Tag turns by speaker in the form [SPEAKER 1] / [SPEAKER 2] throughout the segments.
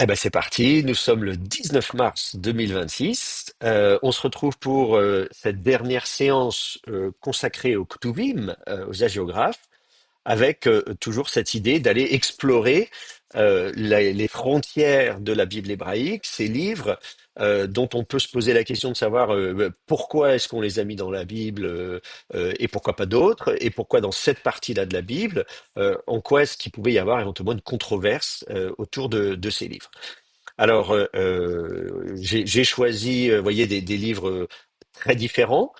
[SPEAKER 1] Eh ben c'est parti, nous sommes le 19 mars 2026. On se retrouve pour cette dernière séance consacrée au Ktuvim, aux hagiographes, avec toujours cette idée d'aller explorer les frontières de la Bible hébraïque, ces livres dont on peut se poser la question de savoir pourquoi est-ce qu'on les a mis dans la Bible et pourquoi pas d'autres, et pourquoi dans cette partie-là de la Bible, en quoi est-ce qu'il pouvait y avoir éventuellement une controverse autour de ces livres. Alors, j'ai choisi, vous voyez, des livres très différents,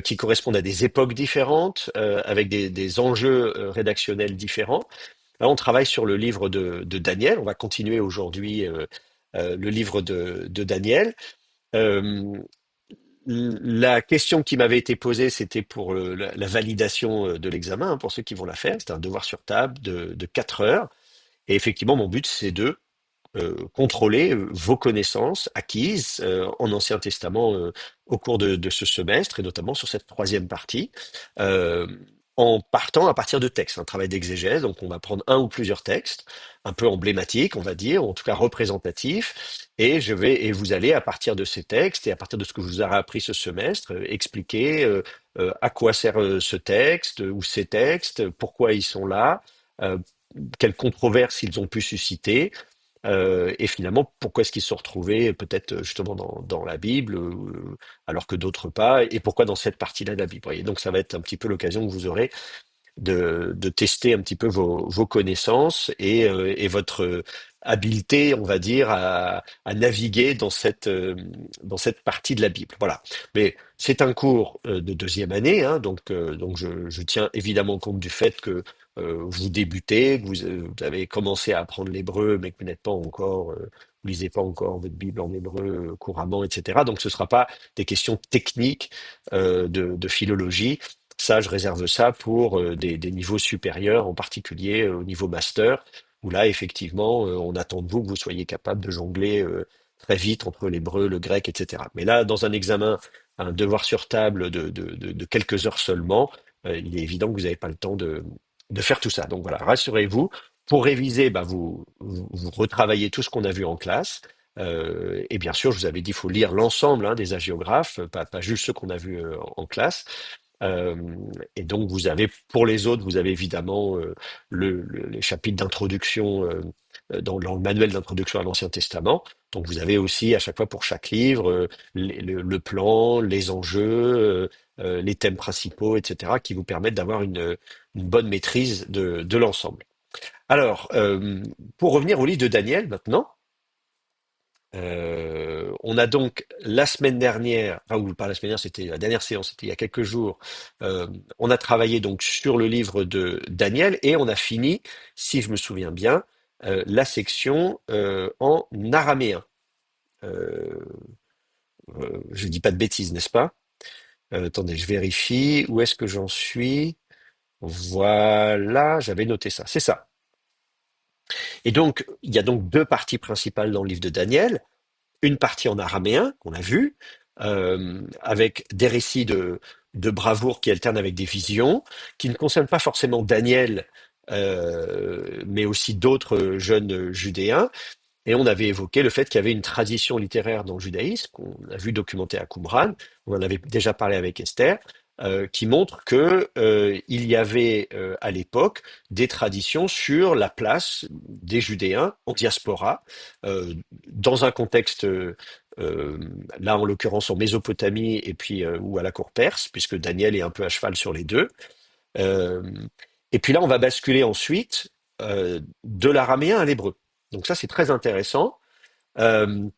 [SPEAKER 1] qui correspondent à des époques différentes, avec des enjeux rédactionnels différents. Là, on travaille sur le livre de Daniel. On va continuer aujourd'hui le livre de Daniel. Euh, la question qui m'avait été posée, c'était pour la validation de l'examen, hein, pour ceux qui vont la faire. C'est un devoir sur table de 4 heures. Et effectivement, mon but, c'est de contrôler vos connaissances acquises en Ancien Testament au cours de ce semestre, et notamment sur cette troisième partie, euh, en partant à partir de textes, un travail d'exégèse. Donc, on va prendre un ou plusieurs textes, un peu emblématiques, on va dire, ou en tout cas représentatifs, et vous allez, à partir de ces textes et à partir de ce que je vous aurai appris ce semestre, expliquer à quoi sert ce texte ou ces textes, pourquoi ils sont là, euh, quelles controverses ils ont pu susciter, et finalement, pourquoi est-ce qu'ils se sont retrouvés peut-être justement dans la Bible, alors que d'autres pas, et pourquoi dans cette partie-là de la Bible. Voyez. Donc ça va être un petit peu l'occasion que vous aurez de tester un petit peu vos connaissances et votre habileté, on va dire, à naviguer dans cette partie de la Bible. Voilà. Mais c'est un cours de deuxième année, hein, donc je tiens évidemment compte du fait que vous débutez, que vous avez commencé à apprendre l'hébreu, mais que vous n'êtes pas encore, vous lisez pas encore votre Bible en hébreu couramment, etc. Donc ce ne sera pas des questions techniques de philologie. Ça, je réserve ça pour des niveaux supérieurs, en particulier au niveau master, où là, effectivement, on attend de vous que vous soyez capable de jongler très vite entre l'hébreu, le grec, etc. Mais là, dans un examen, un devoir sur table de quelques heures seulement, il est évident que vous n'avez pas le temps de faire tout ça. Donc voilà, rassurez-vous. Pour réviser, bah, vous retravaillez tout ce qu'on a vu en classe. Et bien sûr, je vous avais dit, il faut lire l'ensemble hein, des hagiographes, pas juste ceux qu'on a vus en classe. Euh, et donc, vous avez, pour les autres, vous avez évidemment les chapitres d'introduction dans le manuel d'introduction à l'Ancien Testament. Donc, vous avez aussi, à chaque fois, pour chaque livre, le plan, les enjeux, les thèmes principaux, etc., qui vous permettent d'avoir une bonne maîtrise de l'ensemble. Alors, pour revenir au livre de Daniel maintenant, on a donc la semaine dernière, enfin ou pas la semaine dernière, c'était la dernière séance, c'était il y a quelques jours. On a travaillé donc sur le livre de Daniel et on a fini, si je me souviens bien, la section en araméen. Euh, je dis pas de bêtises, n'est-ce pas? Attendez, je vérifie. Où est-ce que j'en suis? Voilà, j'avais noté ça. C'est ça. Et donc, il y a donc deux parties principales dans le livre de Daniel. Une partie en araméen, qu'on a vu, avec des récits de bravoure qui alternent avec des visions, qui ne concernent pas forcément Daniel, mais aussi d'autres jeunes judéens. Et on avait évoqué le fait qu'il y avait une tradition littéraire dans le judaïsme, qu'on a vu documentée à Qumran, on en avait déjà parlé avec Esther, qui montre que il y avait à l'époque des traditions sur la place des Judéens en diaspora, euh, dans un contexte, là en l'occurrence en Mésopotamie et puis ou à la cour perse, puisque Daniel est un peu à cheval sur les deux. Euh, et puis là, on va basculer ensuite de l'araméen à l'hébreu. Donc ça, c'est très intéressant. Euh,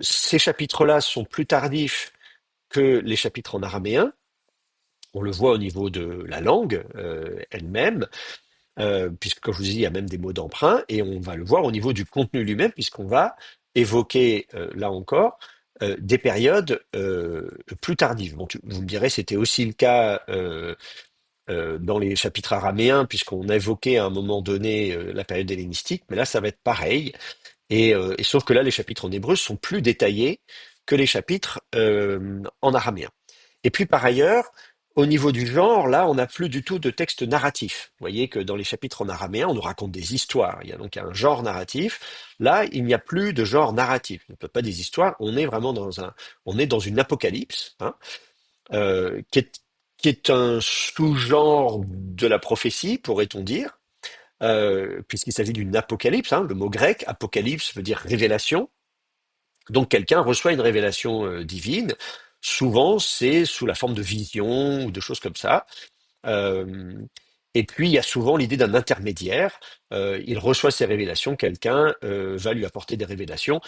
[SPEAKER 1] ces chapitres-là sont plus tardifs que les chapitres en araméen. On le voit au niveau de la langue elle-même, puisque, comme je vous dis, il y a même des mots d'emprunt, et on va le voir au niveau du contenu lui-même, puisqu'on va évoquer, là encore, des périodes plus tardives. Bon, vous me direz, c'était aussi le cas dans les chapitres araméens, puisqu'on a évoqué à un moment donné la période hellénistique, mais là, ça va être pareil. Et sauf que là, les chapitres en hébreu sont plus détaillés que les chapitres en araméen. Et puis par ailleurs, Au niveau du genre, là, on n'a plus du tout de texte narratif. Vous voyez que dans les chapitres en araméen, on nous raconte des histoires. Il y a donc un genre narratif. Là, il n'y a plus de genre narratif. On ne peut pas des histoires. On est vraiment on est dans une apocalypse, hein, euh, qui est, qui est un sous-genre de la prophétie, pourrait-on dire, puisqu'il s'agit d'une apocalypse, hein. Le mot grec, apocalypse, veut dire révélation. Donc quelqu'un reçoit une révélation divine. Souvent, c'est sous la forme de vision ou de choses comme ça. Euh, et puis, il y a souvent l'idée d'un intermédiaire. Il reçoit ces révélations, quelqu'un va lui apporter des révélations.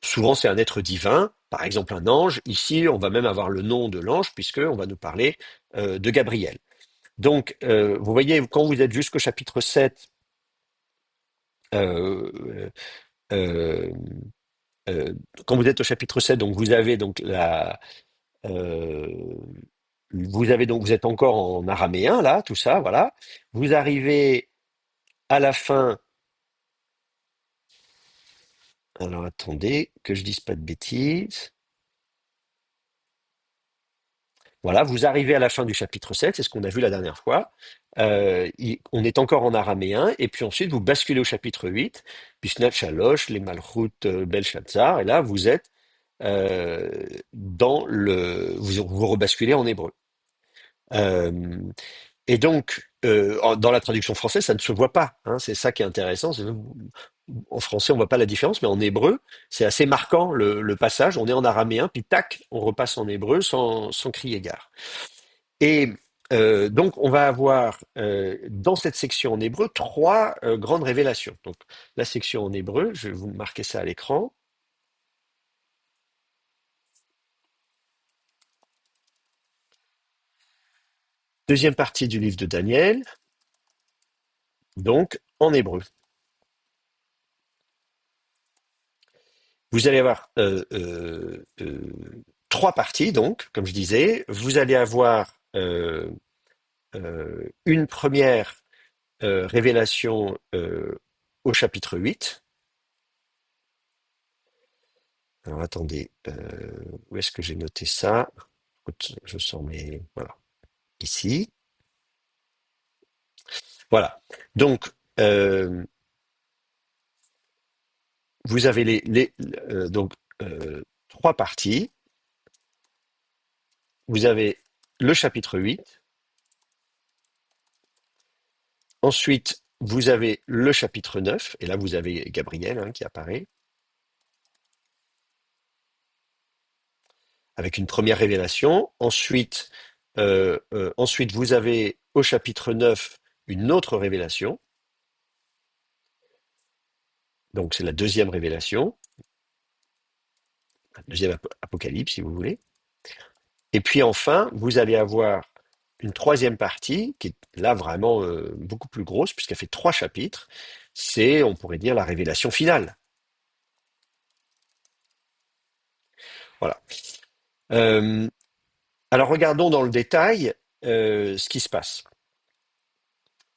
[SPEAKER 1] Souvent, c'est un être divin, par exemple un ange. Ici, on va même avoir le nom de l'ange, puisqu'on va nous parler de Gabriel. Donc, vous voyez, quand vous êtes jusqu'au chapitre 7, euh, euh, euh, quand vous êtes au chapitre 7, donc vous avez donc euh, vous êtes encore en araméen, là, tout ça, voilà. Vous arrivez à la fin. Alors attendez, que je dise pas de bêtises. Voilà, vous arrivez à la fin du chapitre 7, c'est ce qu'on a vu la dernière fois. On est encore en araméen, et puis ensuite vous basculez au chapitre 8, Bisnat Shalosh, les Malchut Belshazzar, et là vous êtes euh, vous rebasculez en hébreu. Euh, Et donc, dans la traduction française, ça ne se voit pas, hein. C'est ça qui est intéressant. En français, on voit pas la différence, mais en hébreu, c'est assez marquant le passage. On est en araméen, puis tac, on repasse en hébreu sans crier gare. Et donc, on va avoir dans cette section en hébreu trois grandes révélations. Donc, la section en hébreu, je vais vous marquer ça à l'écran. Deuxième partie du livre de Daniel, donc en hébreu. Vous allez avoir trois parties, donc, comme je disais. Vous allez avoir une première révélation au chapitre 8. Alors attendez, où est-ce que j'ai noté ça? Écoute, je sors mes... Voilà, ici. Voilà. Donc, vous avez donc, trois parties. Vous avez le chapitre 8. Ensuite, vous avez le chapitre 9, et là vous avez Gabriel, hein, qui apparaît, avec une première révélation. Ensuite, vous avez au chapitre 9 une autre révélation, donc c'est la deuxième révélation, la deuxième apocalypse si vous voulez. Et puis enfin, vous allez avoir une troisième partie, qui est là vraiment beaucoup plus grosse, puisqu'elle fait trois chapitres. C'est, on pourrait dire, la révélation finale. Voilà. Euh, alors regardons dans le détail ce qui se passe.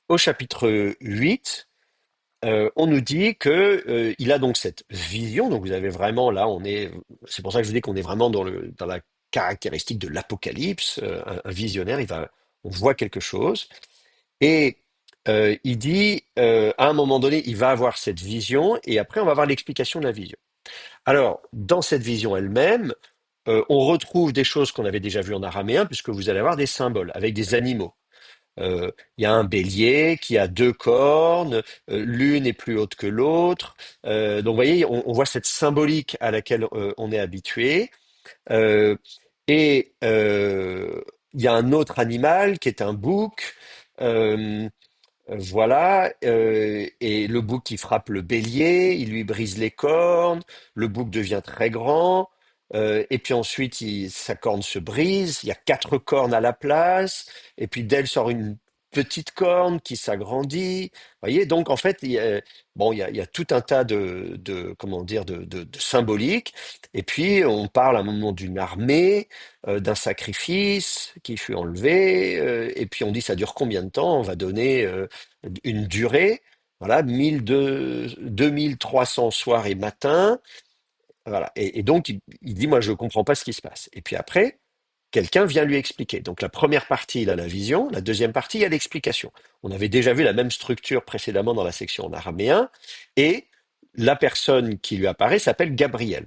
[SPEAKER 1] Au chapitre 8, on nous dit que il a donc cette vision. Donc vous avez vraiment là, c'est pour ça que je vous dis qu'on est vraiment dans la caractéristique de l'apocalypse. Un visionnaire, on voit quelque chose et il dit à un moment donné, il va avoir cette vision et après on va avoir l'explication de la vision. Alors dans cette vision elle-même, on retrouve des choses qu'on avait déjà vues en araméen puisque vous allez avoir des symboles avec des animaux. Il y a un bélier qui a deux cornes, l'une est plus haute que l'autre. Donc, vous voyez, on voit cette symbolique à laquelle on est habitué. Euh, et il y a un autre animal qui est un bouc. Euh, voilà, et le bouc qui frappe le bélier, il lui brise les cornes, le bouc devient très grand, et puis ensuite sa corne se brise, il y a quatre cornes à la place, et puis d'elle sort une petite corne qui s'agrandit. Vous voyez, donc en fait, bon, il y a tout un tas comment dire, de symboliques, et puis on parle à un moment d'une armée, d'un sacrifice qui fut enlevé, et puis on dit ça dure combien de temps? On va donner une durée, voilà, 2300 soirs et matins, voilà. Et donc il dit, moi je comprends pas ce qui se passe. Et puis après, quelqu'un vient lui expliquer. Donc la première partie, il a la vision, la deuxième partie, il y a l'explication. On avait déjà vu la même structure précédemment dans la section en araméen, et la personne qui lui apparaît s'appelle Gabriel.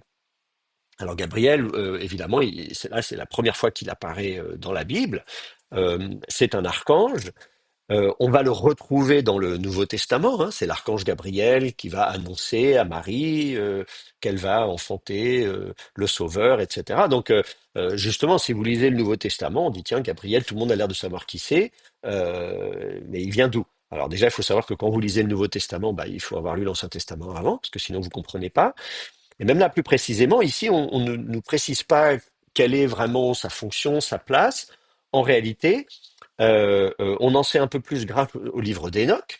[SPEAKER 1] Alors Gabriel, évidemment, là c'est la première fois qu'il apparaît dans la Bible. C'est un archange. On va le retrouver dans le Nouveau Testament, hein. C'est l'archange Gabriel qui va annoncer à Marie qu'elle va enfanter le Sauveur, etc. Donc, justement, si vous lisez le Nouveau Testament, on dit, tiens, Gabriel, tout le monde a l'air de savoir qui c'est, mais il vient d'où? Alors déjà, il faut savoir que quand vous lisez le Nouveau Testament, bah, il faut avoir lu l'Ancien Testament avant, parce que sinon vous comprenez pas. Et même là, plus précisément, ici, on ne nous précise pas quelle est vraiment sa fonction, sa place. En réalité, on en sait un peu plus grâce au livre d'Enoch.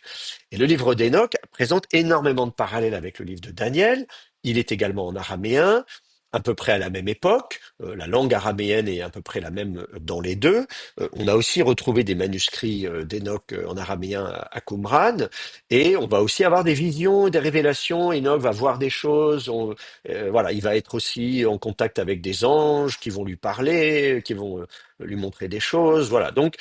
[SPEAKER 1] Et le livre d'Enoch présente énormément de parallèles avec le livre de Daniel. Il est également en araméen, à peu près à la même époque. La langue araméenne est à peu près la même dans les deux. On a aussi retrouvé des manuscrits d'Enoch en araméen à Qumran. Et on va aussi avoir des visions, des révélations. Enoch va voir des choses. Voilà, il va être aussi en contact avec des anges qui vont lui parler, qui vont lui montrer des choses. Voilà. Donc,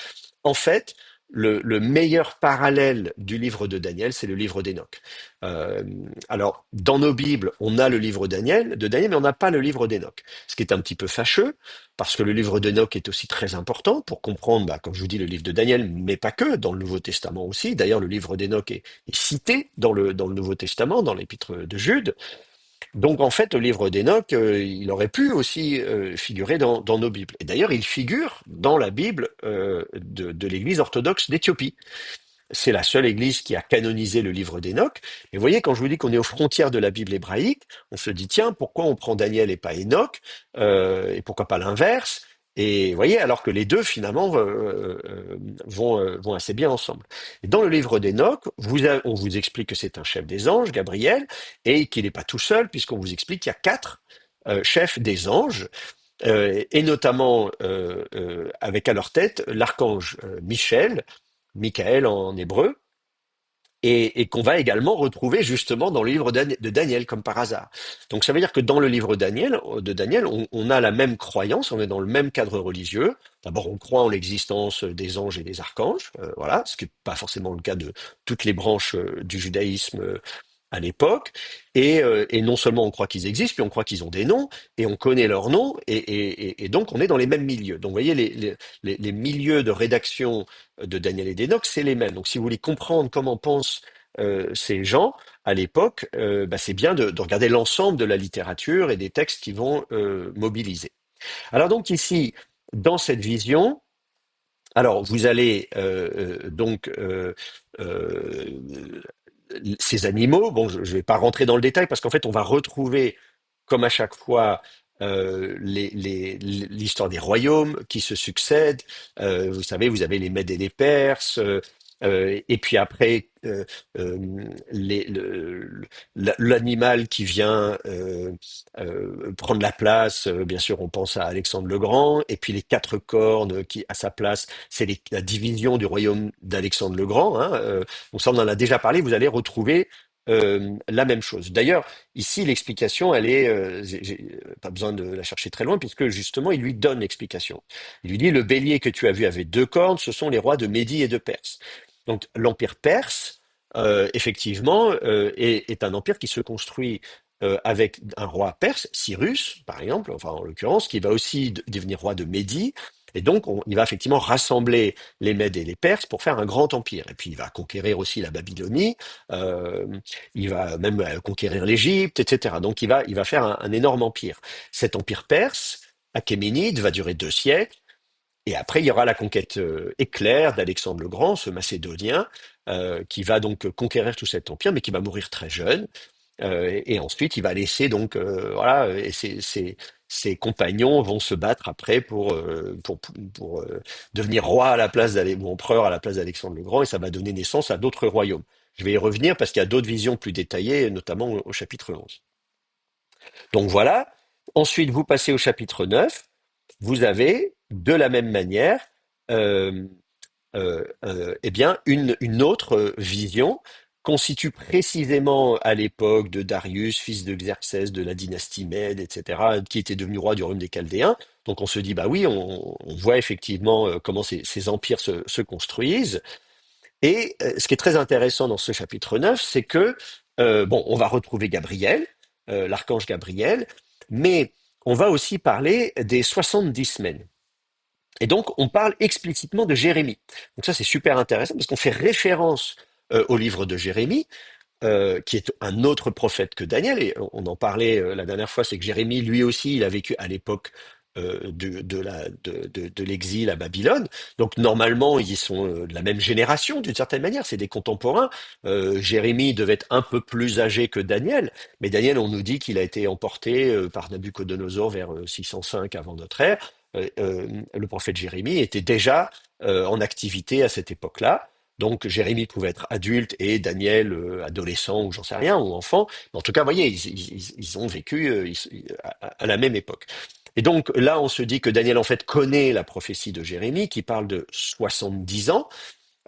[SPEAKER 1] en fait, le meilleur parallèle du livre de Daniel, c'est le livre d'Enoch. Euh, alors, dans nos Bibles, on a le livre de Daniel, mais on n'a pas le livre d'Enoch. Ce qui est un petit peu fâcheux, parce que le livre d'Enoch est aussi très important pour comprendre, bah, comme je vous dis, le livre de Daniel, mais pas que, dans le Nouveau Testament aussi. D'ailleurs, le livre d'Enoch est cité dans le Nouveau Testament, dans l'Épître de Jude. Donc en fait, le livre d'Enoch, il aurait pu aussi figurer dans nos Bibles. Et d'ailleurs, il figure dans la Bible de l'Église orthodoxe d'Éthiopie. C'est la seule Église qui a canonisé le livre d'Enoch. Et vous voyez, quand je vous dis qu'on est aux frontières de la Bible hébraïque, on se dit, tiens, pourquoi on prend Daniel et pas Enoch, et pourquoi pas l'inverse? Et vous voyez, alors que les deux, finalement, vont assez bien ensemble. Et dans le livre d'Enoch, on vous explique que c'est un chef des anges, Gabriel, et qu'il n'est pas tout seul, puisqu'on vous explique qu'il y a quatre chefs des anges, et notamment avec à leur tête l'archange Michael en hébreu, et qu'on va également retrouver justement dans le livre de Daniel, comme par hasard. Donc ça veut dire que dans le livre de Daniel, on a la même croyance, on est dans le même cadre religieux. D'abord, on croit en l'existence des anges et des archanges, voilà, ce qui n'est pas forcément le cas de toutes les branches du judaïsme à l'époque. Et non seulement on croit qu'ils existent, puis on croit qu'ils ont des noms, et on connaît leurs noms, et donc on est dans les mêmes milieux. Donc vous voyez, les milieux de rédaction de Daniel et d'Enoch, c'est les mêmes. Donc si vous voulez comprendre comment pensent ces gens à l'époque, bah, c'est bien de regarder l'ensemble de la littérature et des textes qui vont mobiliser. Alors donc ici, dans cette vision, alors vous allez euh, ces animaux, bon, je ne vais pas rentrer dans le détail parce qu'en fait, on va retrouver, comme à chaque fois, l'histoire des royaumes qui se succèdent. Vous savez, vous avez les Mèdes et les Perses, et puis après, euh, l'animal qui vient prendre la place. Bien sûr, on pense à Alexandre le Grand, et puis les quatre cornes qui, à sa place, c'est la division du royaume d'Alexandre le Grand, hein. Donc ça, on en a déjà parlé. Vous allez retrouver la même chose. D'ailleurs, ici, l'explication, elle est, j'ai pas besoin de la chercher très loin, puisque justement, il lui donne l'explication. Il lui dit, le bélier que tu as vu avait deux cornes, ce sont les rois de Médie et de Perse. Donc, l'empire perse, effectivement, est un empire qui se construit avec un roi perse, Cyrus, par exemple, enfin en l'occurrence, qui va aussi devenir roi de Médie. Et donc, il va effectivement rassembler les Mèdes et les Perses pour faire un grand empire. Et puis, il va conquérir aussi la Babylonie, euh, il va même conquérir l'Égypte, etc. Donc, il va faire un énorme empire. Cet empire perse, achéménide, va durer 2 siècles. Et après, il y aura la conquête éclair d'Alexandre le Grand, ce Macédonien, qui va donc conquérir tout cet empire, mais qui va mourir très jeune. Et ensuite, il va laisser donc, voilà, et ses compagnons vont se battre après pour devenir roi à la place ou empereur à la place d'Alexandre le Grand, et ça va donner naissance à d'autres royaumes. Je vais y revenir parce qu'il y a d'autres visions plus détaillées, notamment au chapitre 11. Donc voilà. Ensuite, vous passez au chapitre 9. Vous avez, de la même manière, euh, eh bien, une autre vision constitue précisément à l'époque de Darius, fils de Xerxès, de la dynastie Mède, etc., qui était devenu roi du royaume des Chaldéens. Donc on se dit, bah oui, on voit effectivement comment ces empires se construisent. Et ce qui est très intéressant dans ce chapitre 9, c'est que, bon, on va retrouver Gabriel, l'archange Gabriel, mais on va aussi parler des 70 semaines. Et donc, on parle explicitement de Jérémie. Donc ça, c'est super intéressant parce qu'on fait référence au livre de Jérémie, qui est un autre prophète que Daniel, et on en parlait la dernière fois, c'est que Jérémie, lui aussi, il a vécu à l'époque de l'exil à Babylone. Donc normalement, ils sont de la même génération, d'une certaine manière, c'est des contemporains. Jérémie devait être un peu plus âgé que Daniel, mais Daniel, on nous dit qu'il a été emporté par Nabuchodonosor vers 605 avant notre ère. Le prophète Jérémie était déjà en activité à cette époque-là. Donc Jérémie pouvait être adulte et Daniel adolescent ou j'en sais rien, ou enfant. Mais en tout cas, vous voyez, ils ont vécu à la même époque. Et donc là, on se dit que Daniel en fait connaît la prophétie de Jérémie qui parle de 70 ans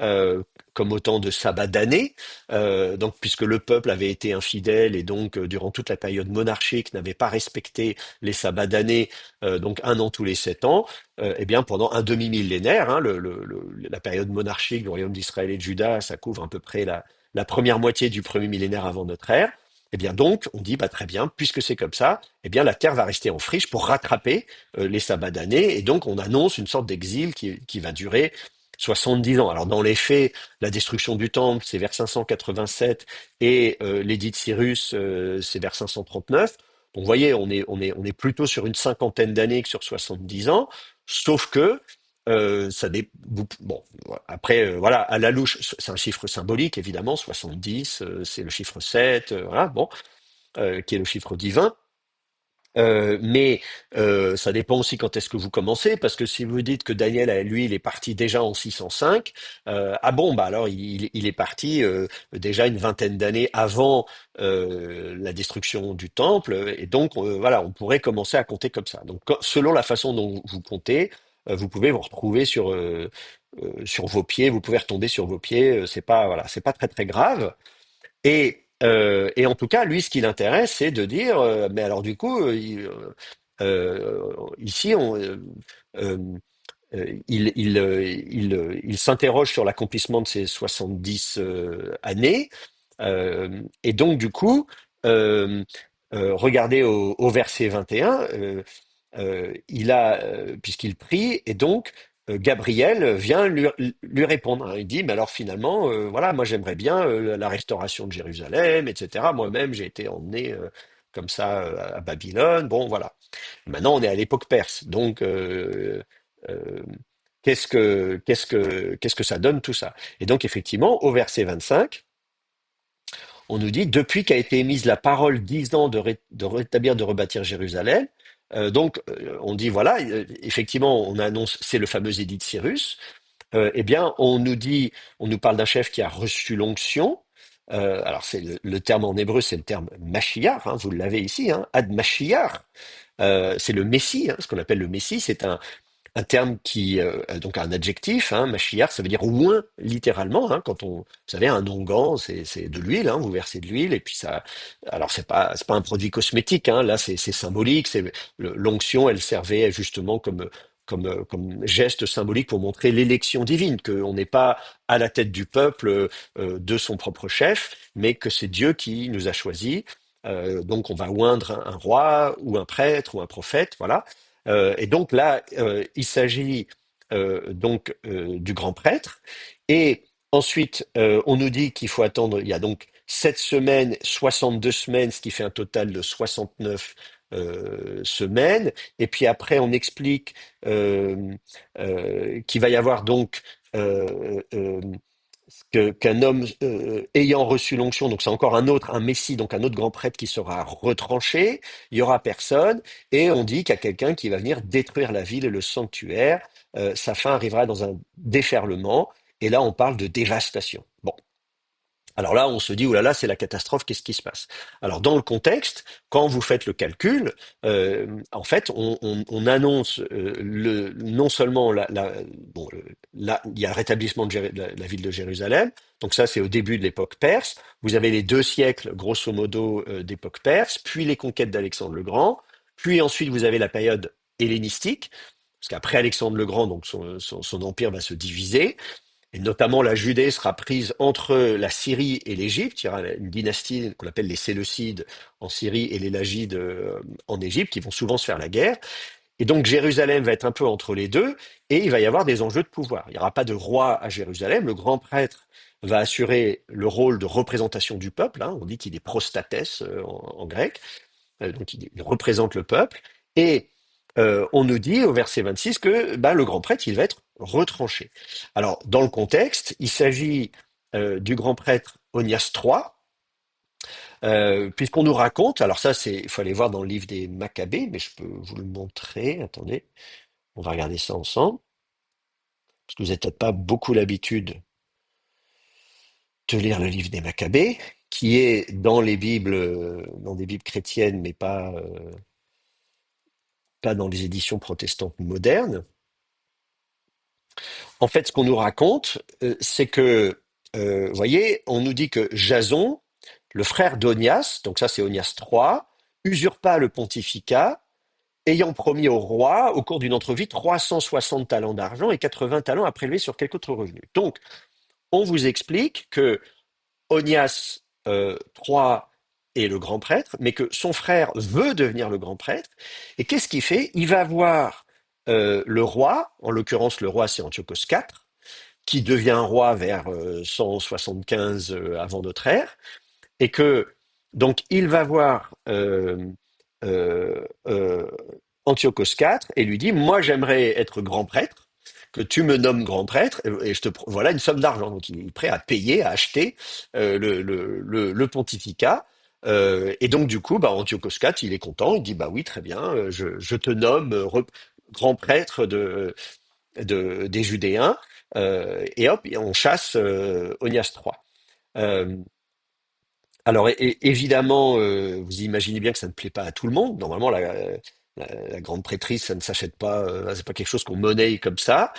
[SPEAKER 1] euh, comme autant de sabbats d'année, donc puisque le peuple avait été infidèle et donc durant toute la période monarchique n'avait pas respecté les sabbats d'année, donc un an tous les 7 ans, eh bien pendant un demi-millénaire, hein, la période monarchique du royaume d'Israël et de Juda, ça couvre à peu près la première moitié du premier millénaire avant notre ère. Eh bien donc, on dit bah très bien, puisque c'est comme ça, eh bien la terre va rester en friche pour rattraper les sabbats d'année, et donc on annonce une sorte d'exil qui va durer 70 ans. Alors dans les faits, la destruction du temple, c'est vers 587 et l'édit de Cyrus, c'est vers 539. Donc vous voyez, on est plutôt sur une cinquantaine d'années que sur 70 ans, sauf que bon, après, voilà, à la louche, c'est un chiffre symbolique, évidemment, 70, c'est le chiffre 7, voilà, bon, qui est le chiffre divin. Mais ça dépend aussi quand est-ce que vous commencez, parce que si vous dites que Daniel, lui, il est parti déjà en 605, ah bon, bah alors il est parti déjà une vingtaine d'années avant la destruction du temple, et donc voilà, on pourrait commencer à compter comme ça. Donc selon la façon dont vous comptez, vous pouvez vous retrouver sur vos pieds, vous pouvez retomber sur vos pieds, c'est pas voilà, c'est pas très très grave. Et en tout cas, lui, ce qui l'intéresse, c'est de dire, mais alors du coup, ici, euh, il s'interroge sur l'accomplissement de ces 70 années. Et donc, du coup, euh, regardez au verset 21, puisqu'il prie, et donc Gabriel vient lui répondre, hein. Il dit, mais alors finalement, voilà, moi j'aimerais bien la restauration de Jérusalem, etc. Moi-même, j'ai été emmené comme ça à Babylone. Bon, voilà. Maintenant, on est à l'époque perse. Donc, euh, qu'est-ce que ça donne tout ça? Et donc, effectivement, au verset 25, on nous dit, depuis qu'a été émise la parole disant de rétablir, de rebâtir Jérusalem, on dit, voilà, effectivement, on annonce, c'est le fameux édit de Cyrus, eh bien, on nous parle d'un chef qui a reçu l'onction. Alors, c'est le terme en hébreu, c'est le terme Mashiach, hein, vous l'avez ici, hein, Ad Mashiach. C'est le Messie, hein, ce qu'on appelle le Messie, c'est un terme qui donc un adjectif, hein, Mashiach, ça veut dire oint littéralement. Hein, quand vous savez, un onguent, c'est de l'huile, hein, vous versez de l'huile et puis ça. Alors c'est pas un produit cosmétique, hein, là c'est symbolique. C'est l'onction, elle servait justement comme geste symbolique pour montrer l'élection divine, qu'on n'est pas à la tête du peuple de son propre chef, mais que c'est Dieu qui nous a choisis. Donc on va oindre un roi ou un prêtre ou un prophète, voilà. Et donc là, il s'agit du grand prêtre. Et ensuite, on nous dit qu'il faut attendre, il y a donc 7 semaines, 62 semaines, ce qui fait un total de 69 semaines. Et puis après, on explique qu'il va y avoir donc qu'un homme ayant reçu l'onction, donc c'est encore un messie, donc un autre grand prêtre qui sera retranché, il y aura personne, et on dit qu'il y a quelqu'un qui va venir détruire la ville et le sanctuaire. Sa fin arrivera dans un déferlement, et là on parle de dévastation. Bon, alors là, on se dit, oh là là, c'est la catastrophe, qu'est-ce qui se passe? Alors dans le contexte, quand vous faites le calcul, en fait, on annonce non seulement il y a le rétablissement de la ville de Jérusalem, donc ça c'est au début de l'époque perse, vous avez les 2 siècles, grosso modo, d'époque perse, puis les conquêtes d'Alexandre le Grand, puis ensuite vous avez la période hellénistique, parce qu'après Alexandre le Grand, donc son empire va se diviser, et notamment la Judée sera prise entre la Syrie et l'Égypte. Il y aura une dynastie qu'on appelle les Séleucides en Syrie et les Lagides en Égypte, qui vont souvent se faire la guerre. Et donc Jérusalem va être un peu entre les deux, et il va y avoir des enjeux de pouvoir. Il n'y aura pas de roi à Jérusalem. Le grand prêtre va assurer le rôle de représentation du peuple, hein. On dit qu'il est prostatès en grec. Donc il représente le peuple. Et on nous dit au verset 26 que bah, le grand prêtre, il va être retranché. Alors, dans le contexte, il s'agit du grand prêtre Onias III, puisqu'on nous raconte, alors ça, il faut aller voir dans le livre des Maccabées, mais je peux vous le montrer. Attendez, on va regarder ça ensemble, parce que vous n'avez peut-être pas beaucoup l'habitude de lire le livre des Maccabées, qui est dans les Bibles, dans des Bibles chrétiennes, mais pas dans les éditions protestantes modernes. En fait, ce qu'on nous raconte, c'est que, vous voyez, on nous dit que Jason, le frère d'Onias, donc ça c'est Onias III, usurpa le pontificat, ayant promis au roi, au cours d'une entrevue, 360 talents d'argent et 80 talents à prélever sur quelque autre revenu. Donc, on vous explique que Onias III est le grand prêtre, mais que son frère veut devenir le grand prêtre. Et qu'est-ce qu'il fait? Il va voir le roi, en l'occurrence le roi c'est Antiochos IV, qui devient roi vers 175 avant notre ère, et que donc il va voir euh, Antiochos IV et lui dit, moi j'aimerais être grand prêtre, que tu me nommes grand prêtre, et voilà une somme d'argent. Donc il est prêt à payer, à acheter le pontificat. Et donc du coup, bah, Antiochos IV, il est content, il dit, bah oui, très bien, je te nomme grand prêtre des Judéens, et hop, et on chasse Onias III. Euh, alors évidemment, vous imaginez bien que ça ne plaît pas à tout le monde. Normalement, la grande prêtrise, ça ne s'achète pas, c'est pas quelque chose qu'on monnaie comme ça.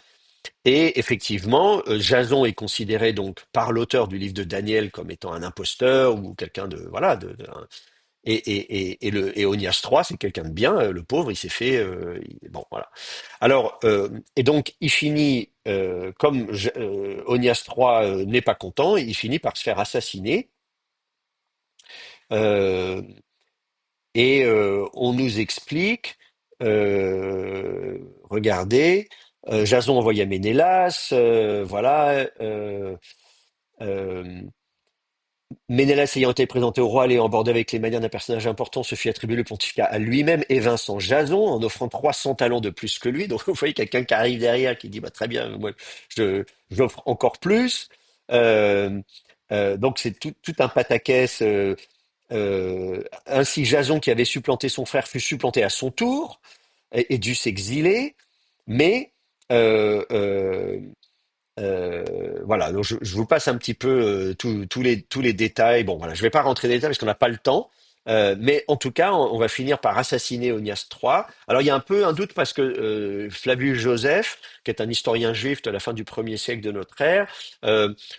[SPEAKER 1] Et effectivement, Jason est considéré donc par l'auteur du livre de Daniel comme étant un imposteur ou quelqu'un de voilà et Onias III, c'est quelqu'un de bien. Le pauvre, il s'est fait bon voilà. Alors et donc il finit comme Onias III n'est pas content, il finit par se faire assassiner. Euh, on nous explique, regardez, Jason envoya Ménélas, voilà. Euh, Ménélas ayant été présenté au roi, allant aborder avec les manières d'un personnage important, se fit attribuer le pontificat à lui-même, évinçant Jason en offrant 300 talents de plus que lui. Donc vous voyez quelqu'un qui arrive derrière qui dit bah, très bien, moi j'offre encore plus. Euh, donc c'est tout un pataquès. Ainsi, Jason, qui avait supplanté son frère, fut supplanté à son tour et dut s'exiler. Mais voilà, donc je vous passe un petit peu tous les détails. Bon, voilà, je vais pas rentrer dans les détails parce qu'on n'a pas le temps. Mais en tout cas, on va finir par assassiner Onias III. Alors il y a un peu un doute parce que Flavius Joseph, qui est un historien juif de la fin du 1er siècle de notre ère,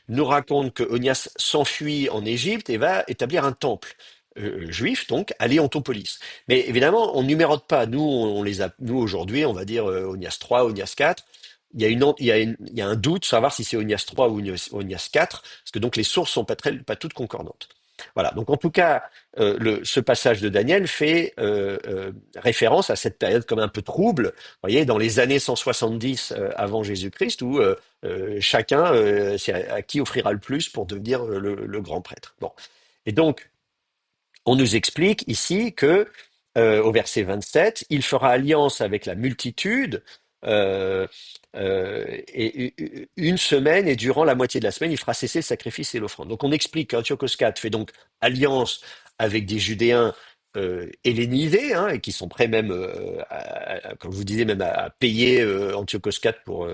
[SPEAKER 1] nous raconte que Onias s'enfuit en Égypte et va établir un temple juif, donc à Léontopolis. Mais évidemment, on numérote pas. Nous, on les a, nous aujourd'hui, on va dire Onias III, Onias IV. Il y a un doute savoir si c'est Onias III ou Onias IV, parce que donc les sources sont pas toutes concordantes. Voilà. Donc en tout cas, ce passage de Daniel fait référence à cette période comme un peu trouble, vous voyez, dans les années 170 avant Jésus-Christ, où chacun c'est à qui offrira le plus pour devenir le grand prêtre. Bon. Et donc, on nous explique ici que, au verset 27, il fera alliance avec la multitude euh, une semaine et durant la moitié de la semaine, il fera cesser le sacrifice et l'offrande. Donc on explique qu'Antiochos IV fait donc alliance avec des Judéens hellénisés, hein, et qui sont prêts même, comme je vous disais, même à payer Antiochos IV pour,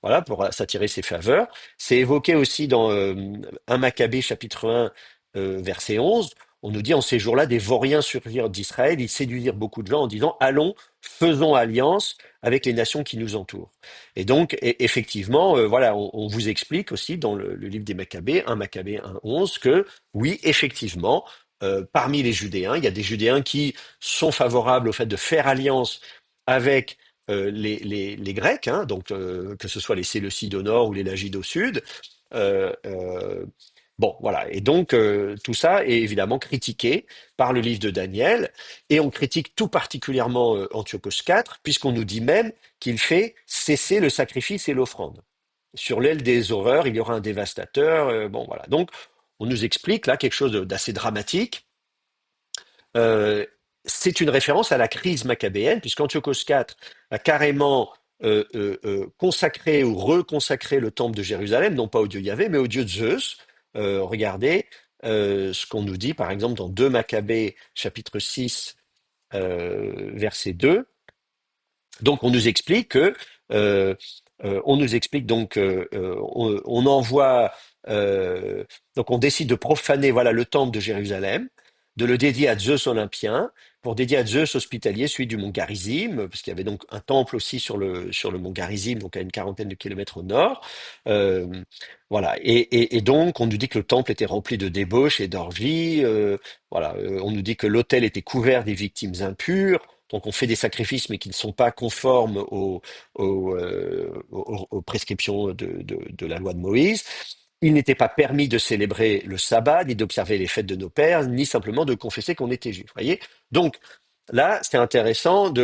[SPEAKER 1] voilà, pour s'attirer ses faveurs. C'est évoqué aussi dans 1 Maccabée chapitre 1, verset 11. On nous dit en ces jours-là, des vauriens surgirent d'Israël, ils séduisirent beaucoup de gens en disant, allons, faisons alliance avec les nations qui nous entourent. Et donc, effectivement, voilà, on vous explique aussi dans le livre des Maccabées, 1 Maccabée 1:11, que oui, effectivement, parmi les Judéens, il y a des Judéens qui sont favorables au fait de faire alliance avec les Grecs, hein, donc que ce soit les Séleucides au nord ou les Lagides au sud. Euh, euh, bon, voilà. Et donc, tout ça est évidemment critiqué par le livre de Daniel, et on critique tout particulièrement Antiochos IV, puisqu'on nous dit même qu'il fait cesser le sacrifice et l'offrande. Sur l'aile des horreurs, il y aura un dévastateur. Bon, voilà. Donc, on nous explique là quelque chose d'assez dramatique. Euh, c'est une référence à la crise machabéenne, puisqu'Antiochos IV a carrément consacré ou reconsacré le temple de Jérusalem, non pas au dieu Yahvé, mais au dieu Zeus. Regardez ce qu'on nous dit, par exemple, dans 2 Maccabées, chapitre 6, verset 2. Donc on nous explique que on nous explique donc on envoie donc on décide de profaner voilà le temple de Jérusalem, de le dédier à Zeus Olympien, pour dédier à Zeus hospitalier, celui du mont Garizim, parce qu'il y avait donc un temple aussi sur le mont Garizim, donc à une quarantaine de kilomètres au nord. Euh, voilà. Et donc on nous dit que le temple était rempli de débauches et d'orgies. Voilà. On nous dit que l'autel était couvert des victimes impures. Donc on fait des sacrifices mais qui ne sont pas conformes aux prescriptions de la loi de Moïse. Il n'était pas permis de célébrer le sabbat, ni d'observer les fêtes de nos pères, ni simplement de confesser qu'on était juif. Voyez. Donc là, c'est intéressant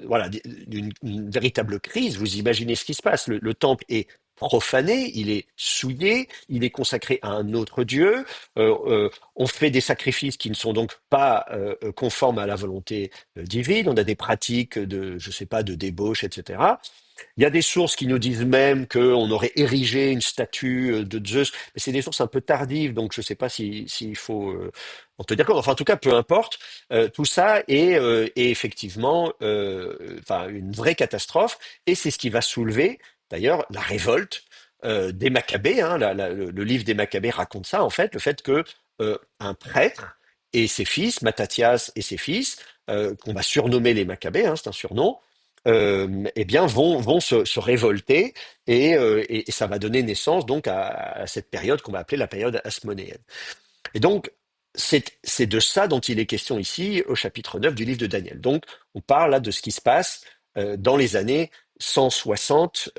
[SPEAKER 1] voilà, d'une une véritable crise. Vous imaginez ce qui se passe. Le temple est profané, il est souillé, il est consacré à un autre Dieu. On fait des sacrifices qui ne sont donc pas conformes à la volonté divine. On a des pratiques de, je sais pas, de débauche, etc. Il y a des sources qui nous disent même qu'on aurait érigé une statue de Zeus, mais c'est des sources un peu tardives, donc je ne sais pas s'il faut en tenir compte. Enfin, en tout cas, peu importe. Tout ça est effectivement enfin, une vraie catastrophe, et c'est ce qui va soulever, d'ailleurs, la révolte des Maccabées. Hein. Le livre des Maccabées raconte ça, en fait, le fait que un prêtre et ses fils, Mattathias et ses fils, qu'on va surnommer les Maccabées, hein, c'est un surnom, eh bien vont se révolter, et ça va donner naissance donc à cette période qu'on va appeler la période hasmonéenne. Et donc c'est de ça dont il est question ici au chapitre 9 du livre de Daniel. Donc on parle là de ce qui se passe dans les années 160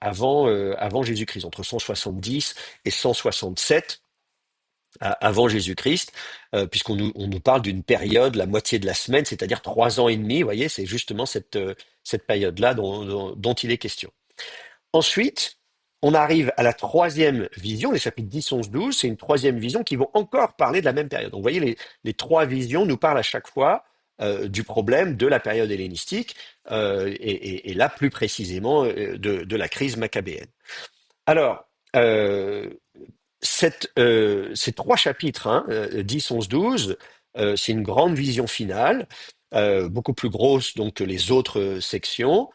[SPEAKER 1] avant Jésus-Christ, entre 170 et 167 avant Jésus-Christ, on nous parle d'une période, la moitié de la semaine, c'est-à-dire 3 ans et demi. Vous voyez, c'est justement cette période-là dont il est question. Ensuite, on arrive à la troisième vision, les chapitres 10, 11, 12, c'est une troisième vision qui vont encore parler de la même période. Donc, vous voyez, les 3 visions nous parlent à chaque fois du problème de la période hellénistique, et là plus précisément de la crise maccabéenne. Alors, ces 3 chapitres, hein, 10, 11, 12, c'est une grande vision finale, beaucoup plus grosse donc que les autres sections.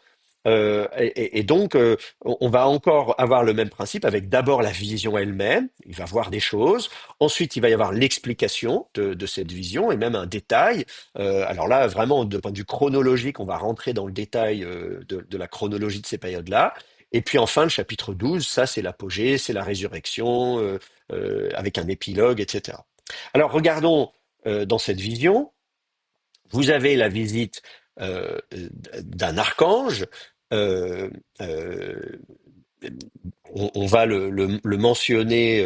[SPEAKER 1] Et donc, on va encore avoir le même principe avec d'abord la vision elle-même. Il va voir des choses. Ensuite, il va y avoir l'explication de cette vision et même un détail. Alors là, vraiment, de point de vue chronologique, on va rentrer dans le détail de la chronologie de ces périodes-là. Et puis enfin, le chapitre 12, ça c'est l'apogée, c'est la résurrection, avec un épilogue, etc. Alors regardons dans cette vision, vous avez la visite d'un archange. euh, euh, on va le mentionner.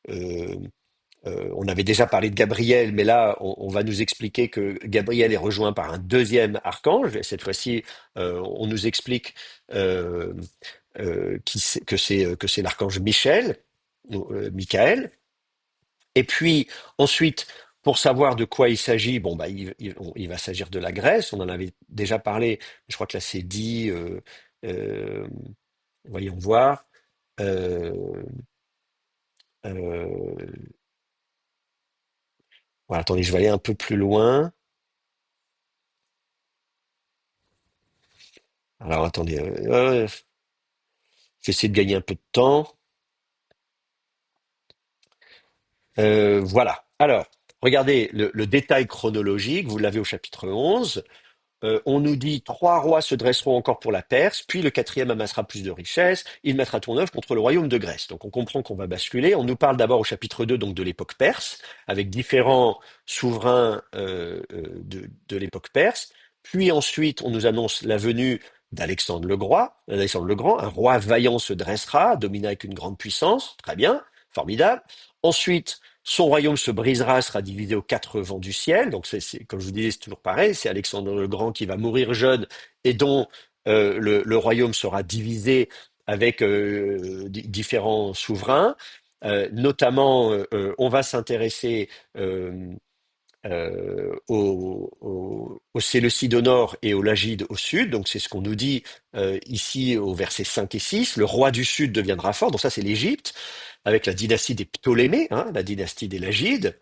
[SPEAKER 1] Euh, on avait déjà parlé de Gabriel, mais là, on va nous expliquer que Gabriel est rejoint par un deuxième archange. Et cette fois-ci, on nous explique euh, que c'est l'archange Michel, Michael. Et puis ensuite, pour savoir de quoi il s'agit, bon bah il va s'agir de la Grèce. On en avait déjà parlé. Je crois que là c'est dit. Euh, voyons voir. Euh, euh, voilà, attendez, je vais aller un peu plus loin. Alors attendez, j'essaie de gagner un peu de temps. Voilà. Alors, regardez le détail chronologique, vous l'avez au chapitre 11. On nous dit 3 rois se dresseront encore pour la Perse, puis le quatrième amassera plus de richesses, il mettra tout en œuvre contre le royaume de Grèce. Donc on comprend qu'on va basculer. On nous parle d'abord au chapitre 2 donc de l'époque perse, avec différents souverains de l'époque perse. Puis ensuite, on nous annonce la venue Alexandre le Grand, un roi vaillant se dressera, dominé avec une grande puissance, très bien, formidable. Ensuite, son royaume se brisera, sera divisé aux quatre vents du ciel. Donc, comme je vous disais, c'est toujours pareil. C'est Alexandre le Grand qui va mourir jeune et dont le royaume sera divisé avec différents souverains. Notamment, on va s'intéresser au Séleucide au nord et au Lagide au sud. Donc c'est ce qu'on nous dit ici au verset 5 et 6. Le roi du sud deviendra fort. Donc ça c'est l'Égypte, avec la dynastie des Ptolémées, hein, la dynastie des Lagides.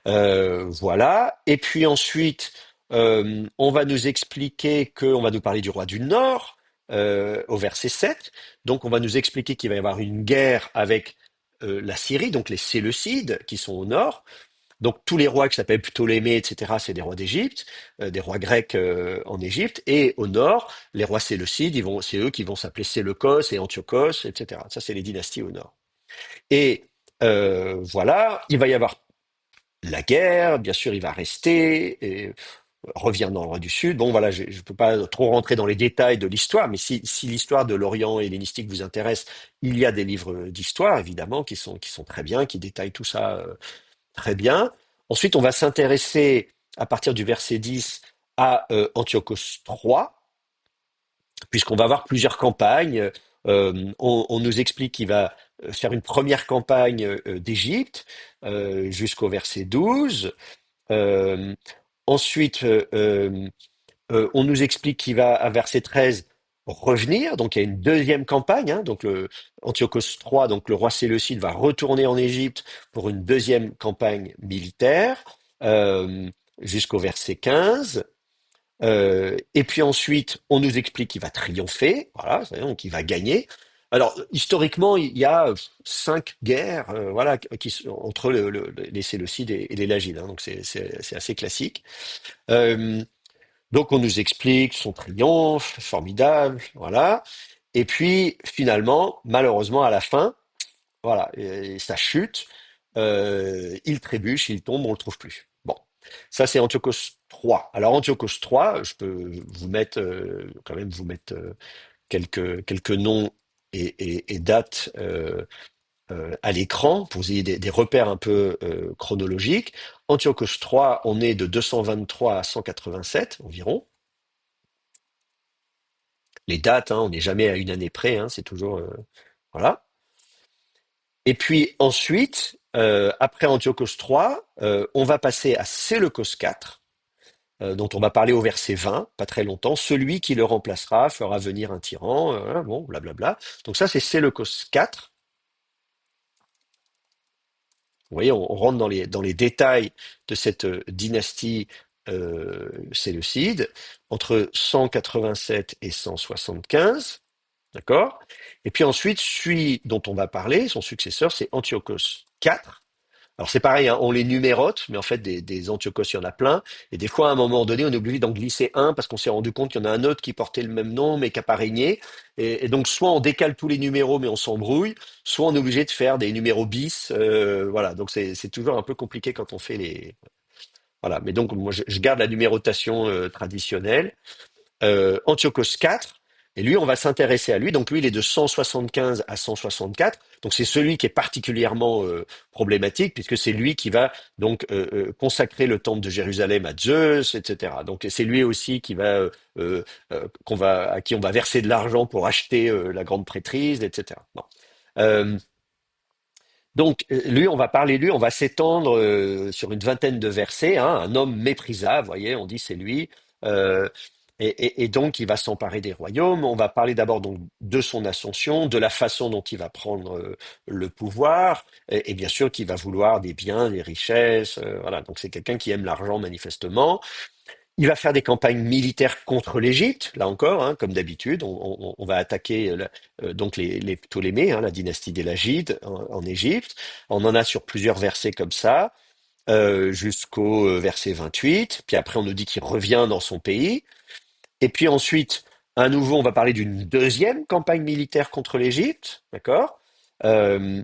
[SPEAKER 1] Voilà. Et puis ensuite, on va nous expliquer on va nous parler du roi du Nord au verset 7. Donc on va nous expliquer qu'il va y avoir une guerre avec la Syrie, donc les Séleucides qui sont au nord. Donc tous les rois qui s'appellent Ptolémée, etc., c'est des rois d'Égypte, des rois grecs en Égypte. Et au nord, les rois séleucides, c'est eux qui vont s'appeler Séleucos et Antiochos, etc. Ça, c'est les dynasties au nord. Et voilà, il va y avoir la guerre, bien sûr, il va rester, et revient dans le roi du Sud. Bon, voilà, je ne peux pas trop rentrer dans les détails de l'histoire, mais si l'histoire de l'Orient hellénistique vous intéresse, il y a des livres d'histoire, évidemment, qui sont très bien, qui détaillent tout ça très bien. Ensuite, on va s'intéresser, à partir du verset 10, à Antiochos III, puisqu'on va avoir plusieurs campagnes. On nous explique qu'il va faire une première campagne d'Égypte jusqu'au verset 12. Euh, Ensuite, on nous explique qu'il va, à verset 13, revenir. Donc, il y a une deuxième campagne. Hein, donc, Antiochos III, donc le roi Séleucide, va retourner en Égypte pour une deuxième campagne militaire euh, jusqu'au verset 15. Et puis ensuite, on nous explique qu'il va triompher. Voilà, donc il va gagner. Alors, historiquement, il y a 5 guerres, voilà, entre les Séleucides et les Lagides. Hein, donc, c'est assez classique. Euh, donc on nous explique son triomphe, formidable, voilà. Et puis finalement, malheureusement, à la fin, voilà, et ça chute, il trébuche, il tombe, on le trouve plus. Bon, ça c'est Antiochos III. Alors Antiochos III, je peux vous mettre quand même vous mettre quelques noms et dates à l'écran pour vous ayez des repères un peu chronologiques. Antiochos III, on est de 223 à 187 environ. Les dates, hein, on n'est jamais à une année près, hein, c'est toujours voilà. Et puis ensuite, après Antiochos III, on va passer à Séleucos IV, dont on va parler au verset 20, pas très longtemps. Celui qui le remplacera fera venir un tyran, bon, blablabla. Donc ça, c'est Séleucos IV. Vous voyez, on rentre dans les détails de cette dynastie séleucide, entre 187 et 175. D'accord? Et puis ensuite, celui dont on va parler, son successeur, c'est Antiochos IV. Alors c'est pareil, hein, on les numérote, mais en fait des Antiochos, il y en a plein. Et des fois, à un moment donné, on est obligé d'en glisser un parce qu'on s'est rendu compte qu'il y en a un autre qui portait le même nom, mais qui n'a pas régné. Et donc soit on décale tous les numéros, mais on s'embrouille, soit on est obligé de faire des numéros bis. Voilà, donc c'est toujours un peu compliqué quand on fait les... Voilà, mais donc moi je garde la numérotation traditionnelle. Antiochos IV. Et lui, on va s'intéresser à lui. Donc lui, il est de 175 à 164. Donc c'est celui qui est particulièrement problématique puisque c'est lui qui va donc consacrer le temple de Jérusalem à Zeus, etc. Donc c'est lui aussi qui va à qui on va verser de l'argent pour acheter la grande prêtrise, etc. Bon. Euh, donc, lui, on va parler de lui, on va s'étendre sur une vingtaine de versets, hein, un homme méprisable, vous voyez, on dit c'est lui. Euh, et donc, il va s'emparer des royaumes. On va parler d'abord donc de son ascension, de la façon dont il va prendre le pouvoir, et bien sûr qu'il va vouloir des biens, des richesses. Voilà, donc c'est quelqu'un qui aime l'argent manifestement. Il va faire des campagnes militaires contre l'Égypte, là encore, hein, comme d'habitude. On va attaquer donc les Ptolémées, hein, la dynastie des Lagides en Égypte. On en a sur plusieurs versets comme ça, jusqu'au verset 28. Puis après, on nous dit qu'il revient dans son pays. Et puis ensuite, à nouveau, on va parler d'une deuxième campagne militaire contre l'Égypte, d'accord? Euh,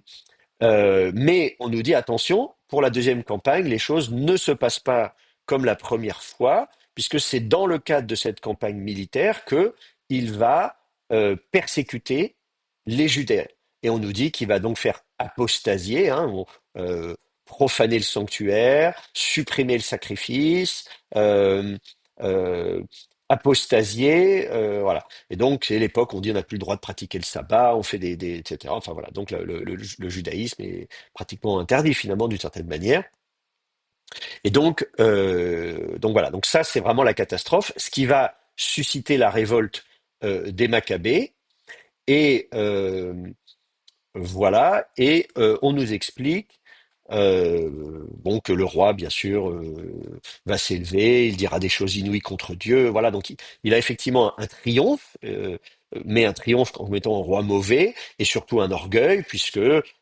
[SPEAKER 1] mais on nous dit attention, pour la deuxième campagne, les choses ne se passent pas comme la première fois, puisque c'est dans le cadre de cette campagne militaire que il va persécuter les Judéens. Et on nous dit qu'il va donc faire apostasier, hein, profaner le sanctuaire, supprimer le sacrifice, euh, euh, apostasier, voilà. Et donc, c'est l'époque où on dit on n'a plus le droit de pratiquer le sabbat, on fait etc. Enfin voilà, donc le judaïsme est pratiquement interdit finalement d'une certaine manière. Et donc voilà, donc ça c'est vraiment la catastrophe, ce qui va susciter la révolte des Maccabées. Et voilà, et on nous explique bon, que le roi, bien sûr, va s'élever, il dira des choses inouïes contre Dieu. Voilà, donc il a effectivement un triomphe, mais un triomphe en mettant un roi mauvais, et surtout un orgueil, puisque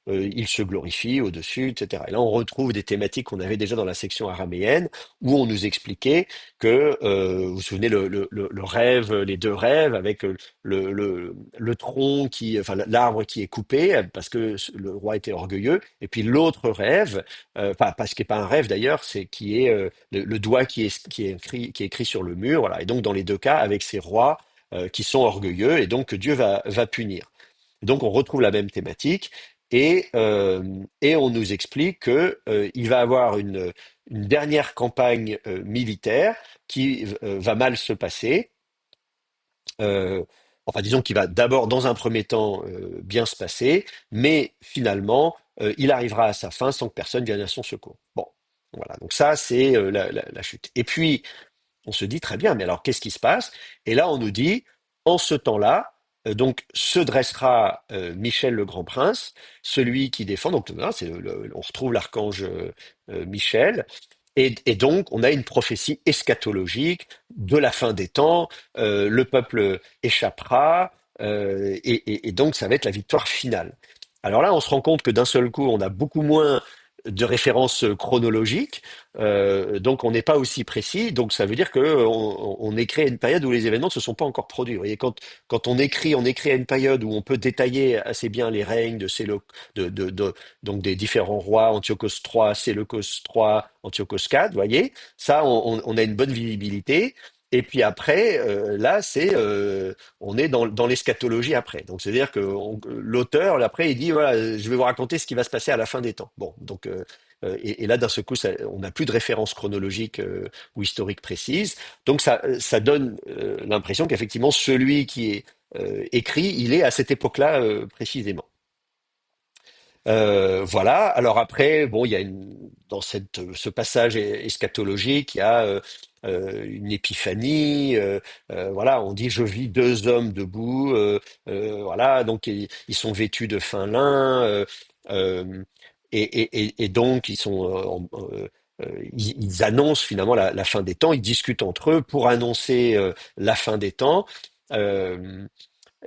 [SPEAKER 1] il se glorifie au-dessus, etc. Et là, on retrouve des thématiques qu'on avait déjà dans la section araméenne, où on nous expliquait que, vous vous souvenez, le rêve, les deux rêves, avec le tronc qui, enfin l'arbre qui est coupé parce que le roi était orgueilleux, et puis l'autre rêve, pas parce qu'il n'est pas un rêve d'ailleurs, c'est qui est le doigt qui est écrit sur le mur, voilà. Et donc dans les deux cas, avec ces rois qui sont orgueilleux, et donc que Dieu va punir. Donc on retrouve la même thématique. Et on nous explique que il va avoir une dernière campagne militaire qui va mal se passer, euh, enfin, disons qu'il va d'abord, dans un premier temps, bien se passer, mais finalement, il arrivera à sa fin sans que personne vienne à son secours. Bon, voilà. Donc ça, c'est la chute. Et puis, on se dit très bien, mais alors qu'est-ce qui se passe? Et là, on nous dit, en ce temps-là, donc se dressera Michel le Grand Prince, celui qui défend. Donc là, on retrouve l'archange Michel, et donc, on a une prophétie eschatologique de la fin des temps, le peuple échappera, et donc ça va être la victoire finale. Alors là, on se rend compte que d'un seul coup, on a beaucoup moins de références chronologiques, donc on n'est pas aussi précis, donc ça veut dire que on écrit à une période où les événements ne se sont pas encore produits. Vous voyez, quand on écrit à une période où on peut détailler assez bien les règnes donc des différents rois, Antiochos III, Séleucos III, Antiochos IV, vous voyez, ça, on a une bonne visibilité. Et puis après, là, on est dans l'eschatologie après. Donc, c'est-à-dire que l'auteur, là, après, il dit, voilà, je vais vous raconter ce qui va se passer à la fin des temps. Bon, donc, et là, d'un seul coup, on n'a plus de référence chronologique ou historique précise. Donc, ça donne l'impression qu'effectivement, celui qui est écrit, il est à cette époque-là précisément. Voilà. Alors après, bon, il y a dans ce passage eschatologique, il y a une épiphanie. Voilà, on dit je vis deux hommes debout. Voilà, donc ils sont vêtus de fin lin. Euh, et donc ils sont, ils annoncent finalement la fin des temps. Ils discutent entre eux pour annoncer la fin des temps. Euh,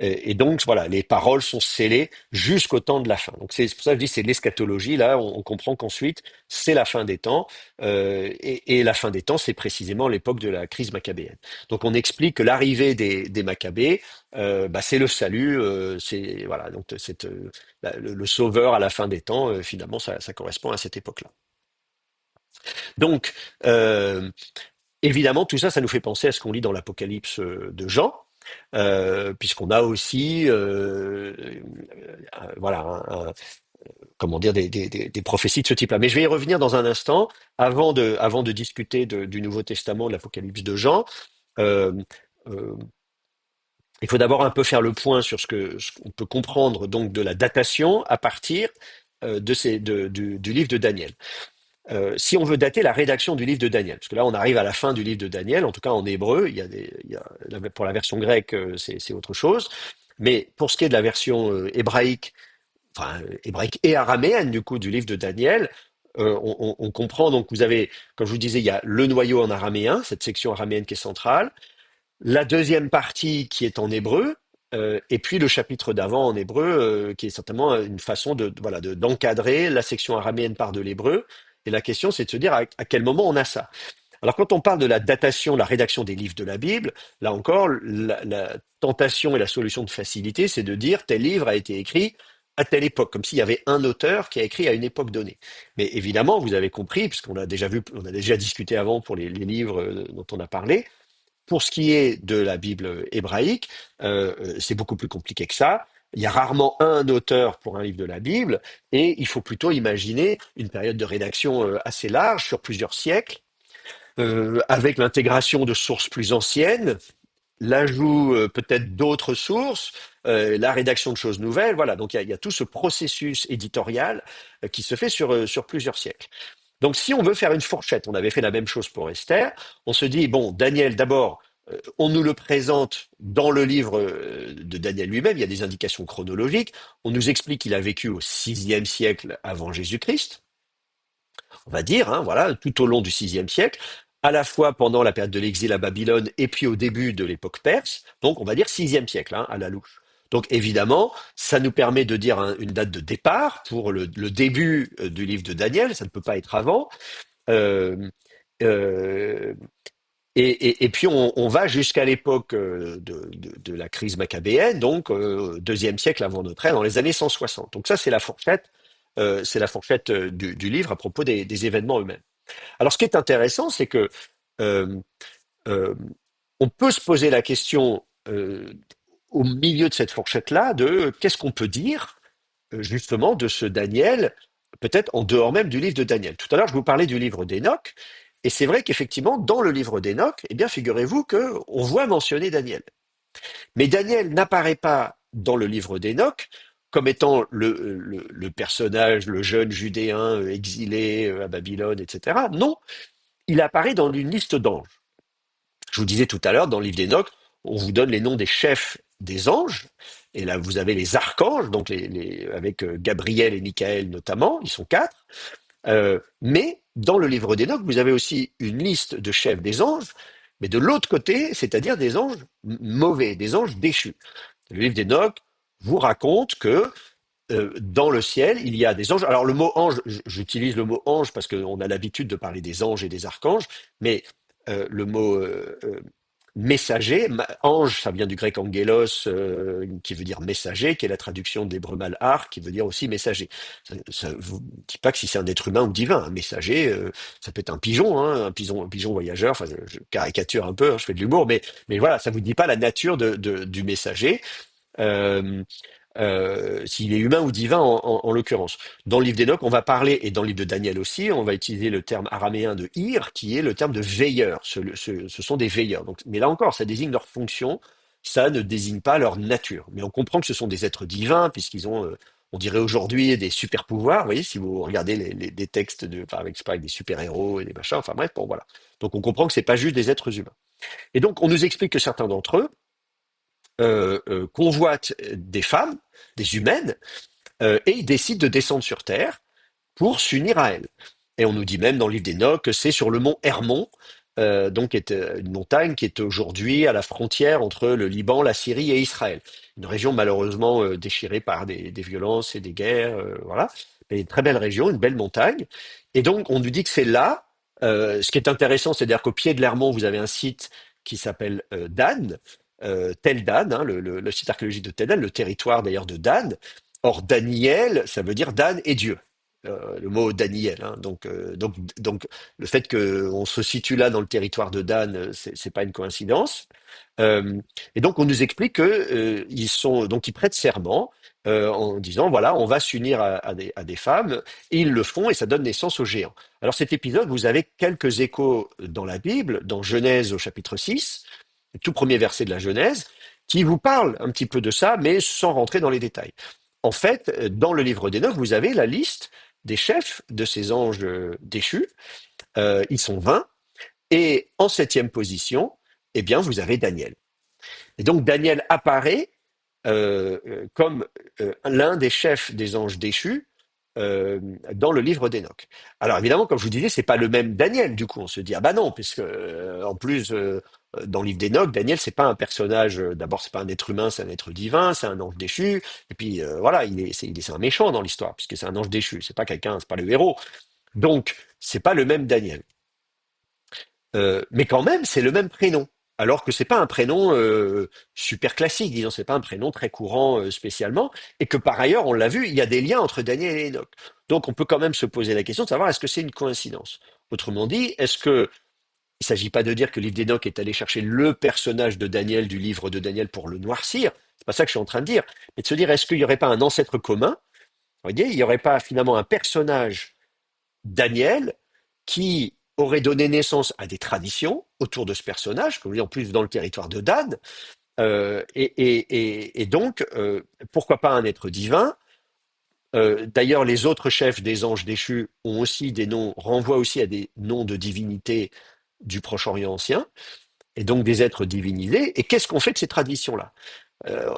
[SPEAKER 1] et donc, voilà, les paroles sont scellées jusqu'au temps de la fin. Donc, c'est pour ça que je dis c'est l'eschatologie. Là, on comprend qu'ensuite, c'est la fin des temps. Et la fin des temps, c'est précisément l'époque de la crise maccabéenne. Donc, on explique que l'arrivée des Maccabées, bah, c'est le salut. C'est voilà, donc le sauveur à la fin des temps. Finalement, ça correspond à cette époque-là. Donc, évidemment, tout ça, ça nous fait penser à ce qu'on lit dans l'Apocalypse de Jean, puisqu'on a aussi, voilà, comment dire, des prophéties de ce type-là. Mais je vais y revenir dans un instant, avant de discuter du Nouveau Testament, de l'Apocalypse de Jean. Euh, euh, il faut d'abord un peu faire le point sur ce qu'on peut comprendre donc de la datation à partir du livre de Daniel. Si on veut dater la rédaction du livre de Daniel, parce que là on arrive à la fin du livre de Daniel, en tout cas en hébreu, pour la version grecque c'est autre chose, mais pour ce qui est de la version hébraïque, enfin hébraïque et araméenne du coup du livre de Daniel, on comprend donc vous avez, comme je vous disais, il y a le noyau en araméen, cette section araméenne qui est centrale, la deuxième partie qui est en hébreu, et puis le chapitre d'avant en hébreu, qui est certainement une façon voilà, d'encadrer la section araméenne par de l'hébreu. Et la question, c'est de se dire à quel moment on a ça. Alors quand on parle de la datation, la rédaction des livres de la Bible, là encore, la tentation et la solution de facilité, c'est de dire tel livre a été écrit à telle époque, comme s'il y avait un auteur qui a écrit à une époque donnée. Mais évidemment, vous avez compris, puisqu'on a déjà vu, on a déjà discuté avant pour les livres dont on a parlé, pour ce qui est de la Bible hébraïque, c'est beaucoup plus compliqué que ça. Il y a rarement un auteur pour un livre de la Bible, et il faut plutôt imaginer une période de rédaction assez large, sur plusieurs siècles, avec l'intégration de sources plus anciennes, l'ajout peut-être d'autres sources, la rédaction de choses nouvelles. Voilà, donc il y a tout ce processus éditorial qui se fait sur plusieurs siècles. Donc, si on veut faire une fourchette, on avait fait la même chose pour Esther, on se dit, bon, Daniel, d'abord, on nous le présente dans le livre de Daniel lui-même, il y a des indications chronologiques, on nous explique qu'il a vécu au sixième siècle avant Jésus-Christ, on va dire, hein, voilà, tout au long du sixième siècle, à la fois pendant la période de l'exil à Babylone et puis au début de l'époque perse, donc on va dire sixième siècle, hein, à la louche. Donc évidemment, ça nous permet de dire une date de départ pour le début du livre de Daniel, ça ne peut pas être avant. Euh, euh, et puis on va jusqu'à l'époque de la crise machabéenne, donc deuxième siècle avant notre ère, dans les années 160. Donc ça, c'est la fourchette du livre à propos des événements eux-mêmes. Alors ce qui est intéressant, c'est que euh, euh, on peut se poser la question au milieu de cette fourchette-là de qu'est-ce qu'on peut dire justement de ce Daniel, peut-être en dehors même du livre de Daniel. Tout à l'heure, je vous parlais du livre d'Enoch, et c'est vrai qu'effectivement, dans le livre d'Enoch, eh bien, figurez-vous qu'on voit mentionner Daniel. Mais Daniel n'apparaît pas dans le livre d'Enoch comme étant le personnage, le jeune judéen exilé à Babylone, etc. Non, il apparaît dans une liste d'anges. Je vous disais tout à l'heure, dans le livre d'Enoch, on vous donne les noms des chefs des anges, et là vous avez les archanges, donc avec Gabriel et Michael notamment, ils sont quatre. Mais dans le livre d'Enoch, vous avez aussi une liste de chefs des anges, mais de l'autre côté, c'est-à-dire des anges mauvais, des anges déchus. Le livre d'Enoch vous raconte que dans le ciel, il y a des anges. Alors le mot ange, j'utilise le mot ange parce qu'on a l'habitude de parler des anges et des archanges, mais le mot messager, ange, ça vient du grec angelos, qui veut dire messager, qui est la traduction d'hébreu malhar, qui veut dire aussi messager. Ça vous dit pas que si c'est un être humain ou divin, un messager, ça peut être un pigeon, hein, un pigeon voyageur. Enfin, je caricature un peu, hein, je fais de l'humour, mais voilà, ça vous dit pas la nature du messager. Euh, S'il est humain ou divin en l'occurrence. Dans le livre d'Enoch, on va parler, et dans le livre de Daniel aussi, on va utiliser le terme araméen de ir, qui est le terme de veilleur. Ce sont des veilleurs. Donc, mais là encore, ça désigne leur fonction, ça ne désigne pas leur nature. Mais on comprend que ce sont des êtres divins, puisqu'ils ont, on dirait aujourd'hui, des super pouvoirs. Vous voyez, si vous regardez des textes enfin, avec, je sais pas, avec des super-héros et des machins, enfin bref, bon voilà. Donc on comprend que c'est pas juste des êtres humains. Et donc on nous explique que certains d'entre eux convoitent des femmes, des humaines, et ils décident de descendre sur Terre pour s'unir à elles. Et on nous dit même dans le livre d'Enoch que c'est sur le mont Hermon, donc qui est une montagne qui est aujourd'hui à la frontière entre le Liban, la Syrie et Israël. Une région malheureusement déchirée par des violences et des guerres, voilà. Mais une très belle région, une belle montagne. Et donc on nous dit que c'est là. Ce qui est intéressant, c'est-à-dire qu'au pied de l'Hermon, vous avez un site qui s'appelle Dan, Tel Dan, hein, le site archéologique de Tel Dan, le territoire d'ailleurs de Dan. Or, Daniel, ça veut dire Dan et Dieu. Le mot Daniel. Hein. Donc, le fait qu'on se situe là dans le territoire de Dan, c'est pas une coïncidence. Euh, et donc, on nous explique que ils prêtent serment en disant voilà, on va s'unir à des femmes, et ils le font, et ça donne naissance aux géants. Alors, cet épisode, vous avez quelques échos dans la Bible, dans Genèse au chapitre 6, le tout premier verset de la Genèse, qui vous parle un petit peu de ça, mais sans rentrer dans les détails. En fait, dans le livre d'Enoch, vous avez la liste des chefs de ces anges déchus. Ils sont 20. Et en septième position, eh bien, vous avez Daniel. Et donc, Daniel apparaît comme l'un des chefs des anges déchus euh, dans le livre d'Enoch. Alors évidemment, comme je vous disais, c'est pas le même Daniel. Du coup, on se dit ah bah non, puisque en plus dans le livre d'Enoch, Daniel c'est pas un personnage. D'abord, c'est pas un être humain, c'est un être divin, c'est un ange déchu. Et puis voilà, c'est un méchant dans l'histoire puisque c'est un ange déchu. C'est pas quelqu'un, c'est pas le héros. Donc c'est pas le même Daniel. Mais quand même, c'est le même prénom. alors que c'est pas un prénom super classique, disons, c'est pas un prénom très courant spécialement, et que par ailleurs, on l'a vu, il y a des liens entre Daniel et Enoch. Donc on peut quand même se poser la question de savoir est-ce que c'est une coïncidence. Autrement dit, est-ce que il s'agit pas de dire que le livre d'Enoch est allé chercher le personnage de Daniel du livre de Daniel pour le noircir, c'est pas ça que je suis en train de dire, mais de se dire est-ce qu'il n'y aurait pas un ancêtre commun, vous voyez, il n'y aurait pas finalement un personnage Daniel qui aurait donné naissance à des traditions autour de ce personnage, comme je dis en plus dans le territoire de Dan, et donc pourquoi pas un être divin. D'ailleurs, les autres chefs des anges déchus ont aussi des noms, renvoient aussi à des noms de divinités du Proche-Orient ancien, et donc des êtres divinisés. Et qu'est-ce qu'on fait de ces traditions-là?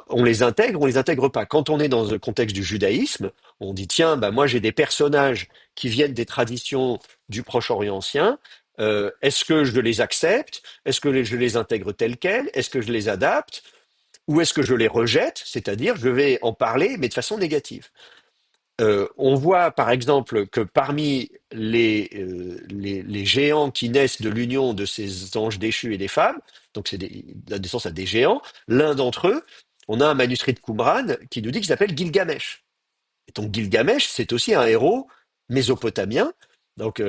[SPEAKER 1] On les intègre pas. Quand on est dans le contexte du judaïsme, on dit tiens, bah moi j'ai des personnages qui viennent des traditions du Proche-Orient ancien. Est-ce que je les accepte? Est-ce que je les intègre tels quels? Est-ce que je les adapte? Ou est-ce que je les rejette? C'est-à-dire, je vais en parler, mais de façon négative. On voit par exemple que parmi les géants qui naissent de l'union de ces anges déchus et des femmes, donc la naissance à des géants, l'un d'entre eux, on a un manuscrit de Qumran qui nous dit qu'il s'appelle Gilgamesh. Et donc Gilgamesh, c'est aussi un héros mésopotamien, donc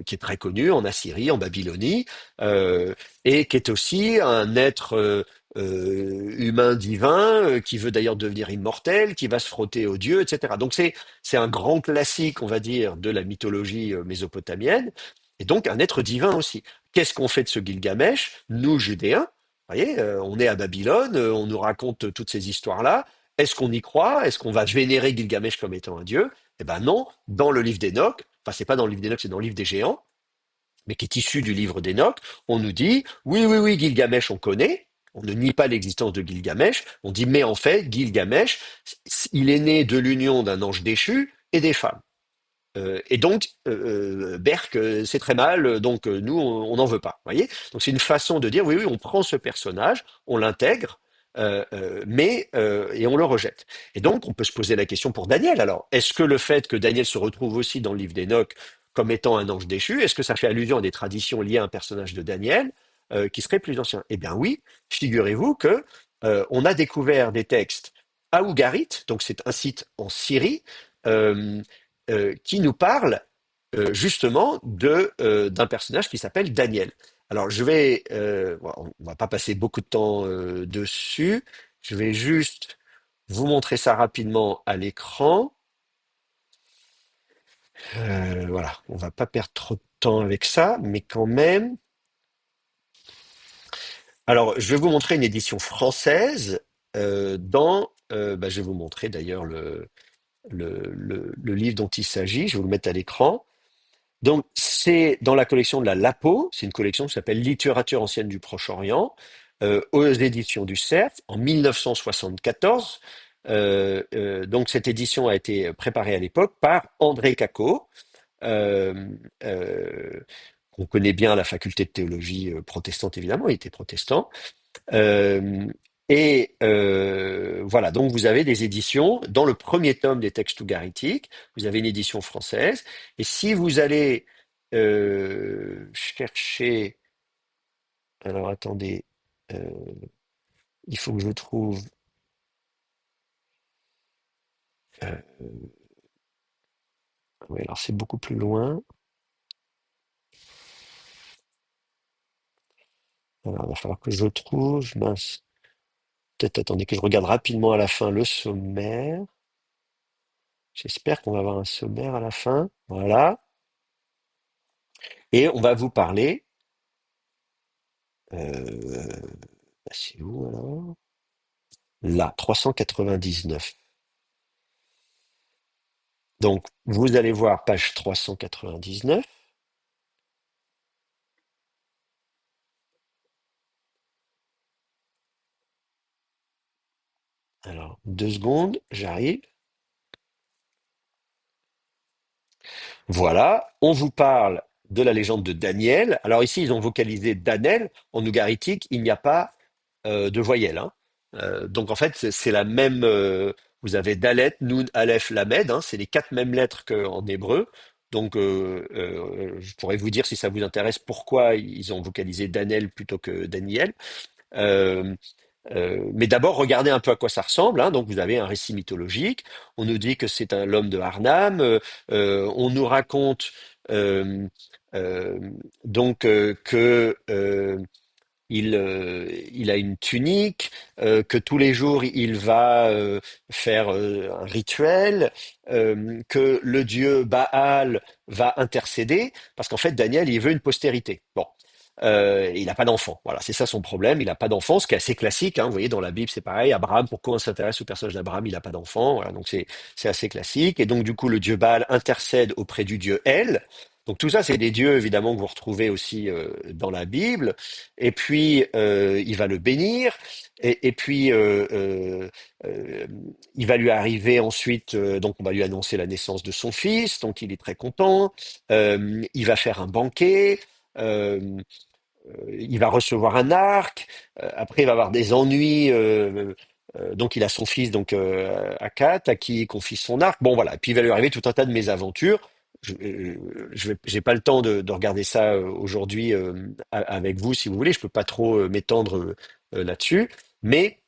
[SPEAKER 1] qui est très connu en Assyrie, en Babylonie, et qui est aussi un être humain divin, qui veut d'ailleurs devenir immortel, qui va se frotter aux dieux, etc. Donc c'est un grand classique, on va dire, de la mythologie mésopotamienne, et donc un être divin aussi. Qu'est-ce qu'on fait de ce Gilgamesh, nous Judéens? Vous voyez, on est à Babylone, on nous raconte toutes ces histoires-là. Est-ce qu'on y croit? Est-ce qu'on va vénérer Gilgamesh comme étant un dieu? Eh ben non, dans le livre d'Enoch, enfin c'est pas dans le livre d'Enoch, c'est dans le livre des géants, mais qui est issu du livre d'Enoch, on nous dit, oui, oui, oui, Gilgamesh on connaît, on ne nie pas l'existence de Gilgamesh, on dit, mais en fait, Gilgamesh, il est né de l'union d'un ange déchu et des femmes. Et donc, Berk, c'est très mal, donc nous, on n'en veut pas. Voyez. Donc c'est une façon de dire, oui, oui, on prend ce personnage, on l'intègre, et on le rejette. Et donc, on peut se poser la question pour Daniel. Alors, est-ce que le fait que Daniel se retrouve aussi dans le livre d'Enoch comme étant un ange déchu, est-ce que ça fait allusion à des traditions liées à un personnage de Daniel qui serait plus ancien? Eh bien oui, figurez-vous que on a découvert des textes à Ougarit, donc c'est un site en Syrie, euh, qui nous parle justement d'un personnage qui s'appelle Daniel. Alors bon, on va pas passer beaucoup de temps dessus. Je vais juste vous montrer ça rapidement à l'écran. Voilà, on va pas perdre trop de temps avec ça, mais quand même. Alors, je vais vous montrer une édition française bah, je vais vous montrer d'ailleurs le livre dont il s'agit. Je vais vous le mettre à l'écran. Donc, c'est dans la collection de la LAPO, c'est une collection qui s'appelle Littérature ancienne du Proche-Orient, aux éditions du Cerf, en 1974. Donc, cette édition a été préparée à l'époque par André Cacot, euh, euh, qu'on connaît bien à la faculté de théologie protestante, évidemment, il était protestant. Euh, voilà, donc vous avez des éditions. Dans le premier tome des textes ougaritiques, vous avez une édition française. Et si vous allez chercher, alors attendez, euh, il faut que je trouve. euh, oui, alors c'est beaucoup plus loin. Alors, il va falloir que je trouve. Mince. Peut-être attendez que je regarde rapidement à la fin le sommaire. J'espère qu'on va avoir un sommaire à la fin. Voilà. Et on va vous parler. C'est où alors? Là, 399. Donc, vous allez voir page 399. Alors, 2 secondes, j'arrive. Voilà, on vous parle de la légende de Daniel. Alors ici, ils ont vocalisé Danel. En ougaritique, il n'y a pas de voyelle, hein. Donc en fait, c'est la même. Vous avez Dalet, Nun, Aleph, Lamed. Hein, c'est les 4 mêmes lettres qu'en hébreu. Donc, je pourrais vous dire, si ça vous intéresse, pourquoi ils ont vocalisé Daniel plutôt que Daniel. Euh, mais d'abord, regardez un peu à quoi ça ressemble, hein. Donc, vous avez un récit mythologique. On nous dit que c'est un l'homme de Harnam. On nous raconte euh, euh, que il a une tunique, que tous les jours il va faire un rituel, que le dieu Baal va intercéder, parce qu'en fait Daniel il veut une postérité. Bon, il n'a pas d'enfant. Voilà, c'est ça son problème. Il n'a pas d'enfant, ce qui est assez classique, hein. Vous voyez dans la Bible c'est pareil. Abraham, pourquoi on s'intéresse au personnage d'Abraham? Il n'a pas d'enfant. Voilà, donc c'est assez classique. Et donc du coup le dieu Baal intercède auprès du dieu El. Donc tout ça, c'est des dieux évidemment que vous retrouvez aussi dans la Bible. Et puis il va le bénir. Et puis euh, il va lui arriver ensuite. Donc on va lui annoncer la naissance de son fils. Donc il est très content. Il va faire un banquet. Euh, il va recevoir un arc. Après, il va avoir des ennuis. Donc, il a son fils, donc Akat, à qui il confie son arc. Bon, voilà. Puis, il va lui arriver tout un tas de mésaventures. J'ai pas le temps de regarder ça aujourd'hui avec vous, si vous voulez. Je peux pas trop m'étendre là-dessus. Mais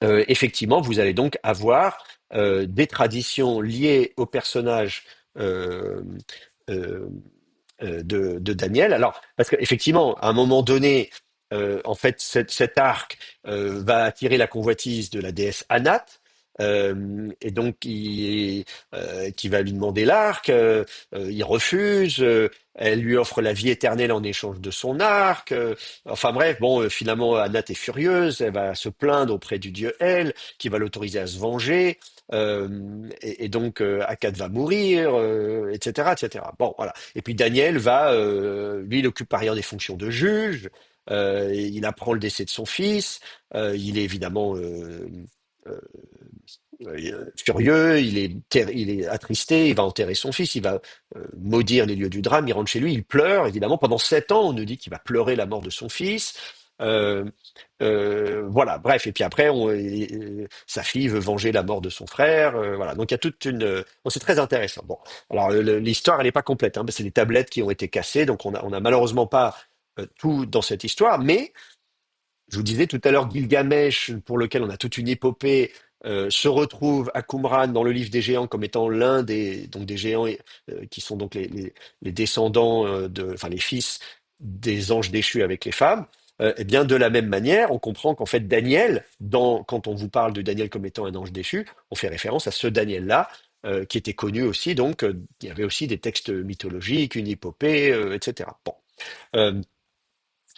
[SPEAKER 1] effectivement, vous allez donc avoir des traditions liées au personnage euh, euh, de Daniel. Alors, parce qu'effectivement, à un moment donné, en fait, cet arc va attirer la convoitise de la déesse Anat. Et donc, qui va lui demander l'arc, il refuse, elle lui offre la vie éternelle en échange de son arc. Enfin bref, bon, finalement, Anat est furieuse, elle va se plaindre auprès du dieu El, qui va l'autoriser à se venger. Et donc, Akkad va mourir, etc., etc. Bon, voilà. Et puis Daniel va, lui, il occupe par ailleurs des fonctions de juge. Il apprend le décès de son fils. Il est évidemment furieux. Il est attristé. Il va enterrer son fils. Il va maudire les lieux du drame. Il rentre chez lui. Il pleure. Évidemment, pendant 7 ans, on nous dit qu'il va pleurer la mort de son fils. Euh, voilà, bref, et puis après, sa fille veut venger la mort de son frère. Voilà, donc il y a toute une. Bon, c'est très intéressant. Bon, alors l'histoire, elle n'est pas complète, hein, parce que c'est des tablettes qui ont été cassées, donc on a malheureusement pas tout dans cette histoire. Mais je vous disais tout à l'heure, Gilgamesh, pour lequel on a toute une épopée, se retrouve à Qumran dans le livre des géants comme étant l'un des géants qui sont donc les descendants enfin les fils des anges déchus avec les femmes. Eh bien, de la même manière, on comprend qu'en fait Daniel, quand on vous parle de Daniel comme étant un ange déchu, on fait référence à ce Daniel-là, qui était connu aussi. Donc, il y avait aussi des textes mythologiques, une épopée, etc. Bon. Euh,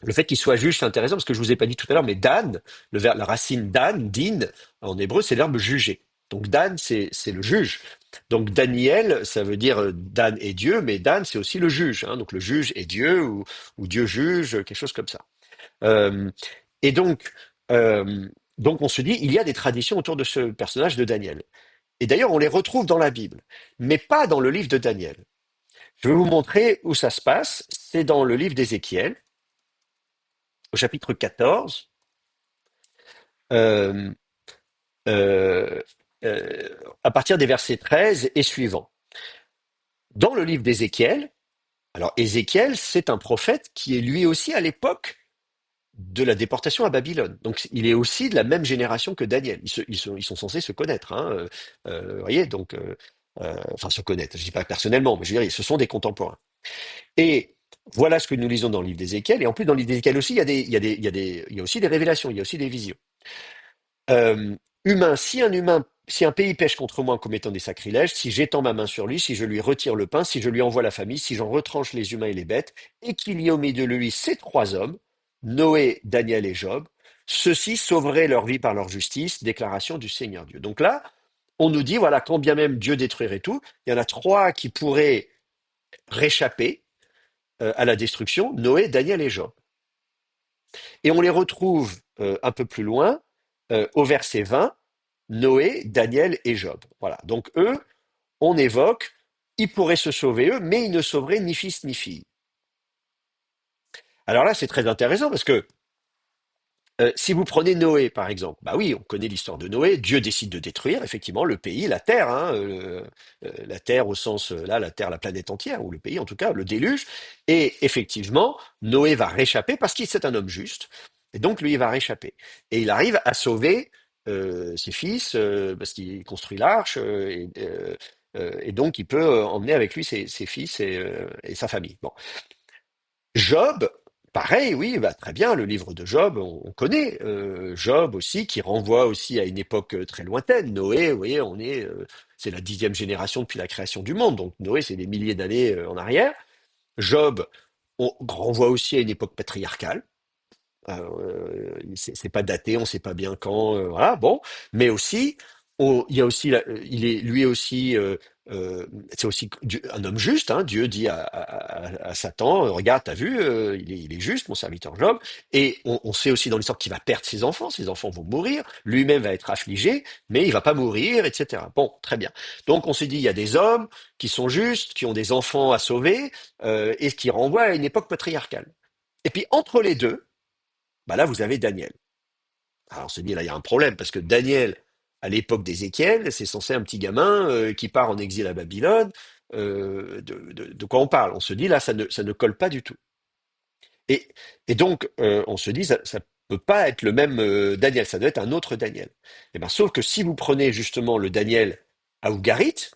[SPEAKER 1] le fait qu'il soit juge, c'est intéressant parce que je vous ai pas dit tout à l'heure, mais Dan, la racine Dan, din, en hébreu, c'est le verbe juger. Donc Dan, c'est le juge. Donc Daniel, ça veut dire Dan est Dieu, mais Dan, c'est aussi le juge, hein. Donc le juge est Dieu ou Dieu juge, quelque chose comme ça. Euh, et euh, donc on se dit, il y a des traditions autour de ce personnage de Daniel. Et d'ailleurs, on les retrouve dans la Bible, mais pas dans le livre de Daniel. Je vais vous montrer où ça se passe. C'est dans le livre d'Ézéchiel, au chapitre 14. euh, euh, euh, à partir des versets 13 et suivants. Dans le livre d'Ézéchiel, alors Ézéchiel, c'est un prophète qui est lui aussi à l'époque de la déportation à Babylone. Donc il est aussi de la même génération que Daniel. Ils sont censés se connaître, hein, vous voyez, donc, enfin se connaître, je dis pas personnellement, mais je veux dire, ce sont des contemporains. Et voilà ce que nous lisons dans le livre d'Ézéchiel. Et en plus, dans le livre d'Ézéchiel aussi, il y a aussi des révélations, il y a aussi des visions. Euh, si un pays pêche contre moi en commettant des sacrilèges, si j'étends ma main sur lui, si je lui retire le pain, si je lui envoie la famille, si j'en retranche les humains et les bêtes, et qu'il y ait au milieu de lui ces trois hommes, Noé, Daniel et Job, ceux-ci sauveraient leur vie par leur justice, déclaration du Seigneur Dieu. Donc là, on nous dit, voilà, quand bien même Dieu détruirait tout, il y en a trois qui pourraient réchapper à la destruction, Noé, Daniel et Job. Et on les retrouve un peu plus loin, au verset 20, Noé, Daniel et Job. Voilà. Donc eux, on évoque, ils pourraient se sauver eux, mais ils ne sauveraient ni fils ni fille. Alors là, c'est très intéressant parce que Si vous prenez Noé, par exemple, bah oui, on connaît l'histoire de Noé. Dieu décide de détruire effectivement le pays, la terre, hein, la terre au sens là, la terre, la planète entière, ou le pays en tout cas, le déluge. Et effectivement, Noé va réchapper parce qu'il c'est un homme juste. Et donc lui, il va réchapper. Et il arrive à sauver ses fils parce qu'il construit l'arche et donc il peut emmener avec lui ses fils et sa famille. Bon. Job, pareil, oui, bah, très bien, le livre de Job, on connaît. Job aussi, qui renvoie aussi à une époque très lointaine. Noé, vous voyez, c'est la 10e génération depuis la création du monde, donc Noé, c'est des milliers d'années en arrière. Job, on renvoie aussi à une époque patriarcale. C'est pas daté, on sait pas bien quand, voilà, bon. Mais aussi, il y a aussi, il est lui aussi, c'est aussi un homme juste. Hein, Dieu dit à Satan, regarde, t'as vu, il est juste, mon serviteur Job. Et on sait aussi dans l'histoire qu'il va perdre ses enfants vont mourir, lui-même va être affligé, mais il va pas mourir, etc. Bon, très bien. Donc on s'est dit, il y a des hommes qui sont justes, qui ont des enfants à sauver, et qui renvoient à une époque patriarcale. Et puis entre les deux, bah là, vous avez Daniel. Alors on se dit, là, il y a un problème, parce que Daniel, à l'époque d'Ézéchiel, c'est censé un petit gamin qui part en exil à Babylone. De quoi on parle? On se dit, là, ça ne colle pas du tout. Et, et donc, on se dit, ça peut pas être le même Daniel, ça doit être un autre Daniel. Et ben, sauf que si vous prenez justement le Daniel à Ougarit,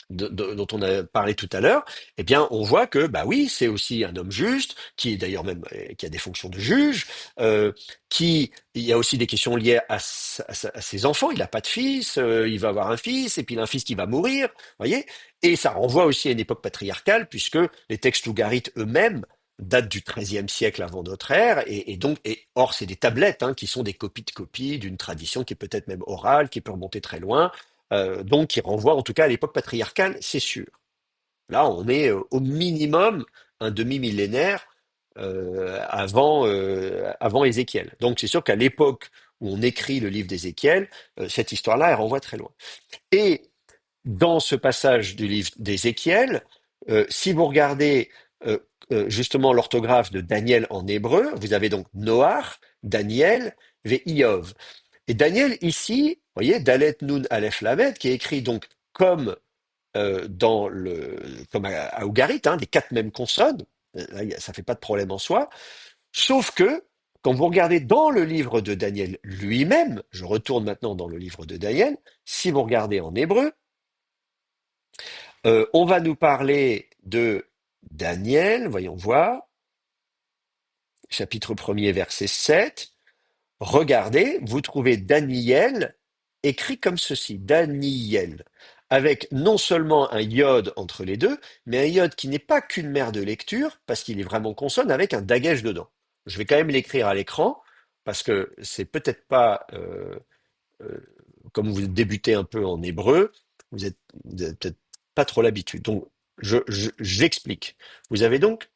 [SPEAKER 1] dont on a parlé tout à l'heure, eh bien, on voit que, bah oui, c'est aussi un homme juste, qui est d'ailleurs même, qui a des fonctions de juge, il y a aussi des questions liées à ses enfants. Il n'a pas de fils, il va avoir un fils, et puis il a un fils qui va mourir, voyez. Et ça renvoie aussi à une époque patriarcale, puisque les textes ougarites eux-mêmes datent du XIIIe siècle avant notre ère, or c'est des tablettes hein, qui sont des copies de copies d'une tradition qui est peut-être même orale, qui peut remonter très loin donc qui renvoie en tout cas à l'époque patriarcale, c'est sûr. Là, on est au minimum un demi-millénaire avant Ézéchiel. Donc c'est sûr qu'à l'époque où on écrit le livre d'Ézéchiel, cette histoire-là, elle renvoie très loin. Et dans ce passage du livre d'Ézéchiel, si vous regardez justement l'orthographe de Daniel en hébreu, vous avez donc Noach, Daniel, Iov. Et Daniel, ici, vous voyez, Dalet Nun Aleph Lamed, qui est écrit donc comme comme à Ougarit, hein, les quatre mêmes consonnes. Là, ça fait pas de problème en soi. Sauf que, quand vous regardez dans le livre de Daniel lui-même, je retourne maintenant dans le livre de Daniel, si vous regardez en hébreu, on va nous parler de Daniel, voyons voir, chapitre 1er, verset 7. Regardez, vous trouvez Daniel écrit comme ceci, Daniel, avec non seulement un iode entre les deux, mais un iode qui n'est pas qu'une mère de lecture, parce qu'il est vraiment consonne avec un dagesh dedans. Je vais quand même l'écrire à l'écran, parce que c'est peut-être pas, euh, comme vous débutez un peu en hébreu, vous êtes peut-être pas trop l'habitude. Donc, j'explique. Vous avez donc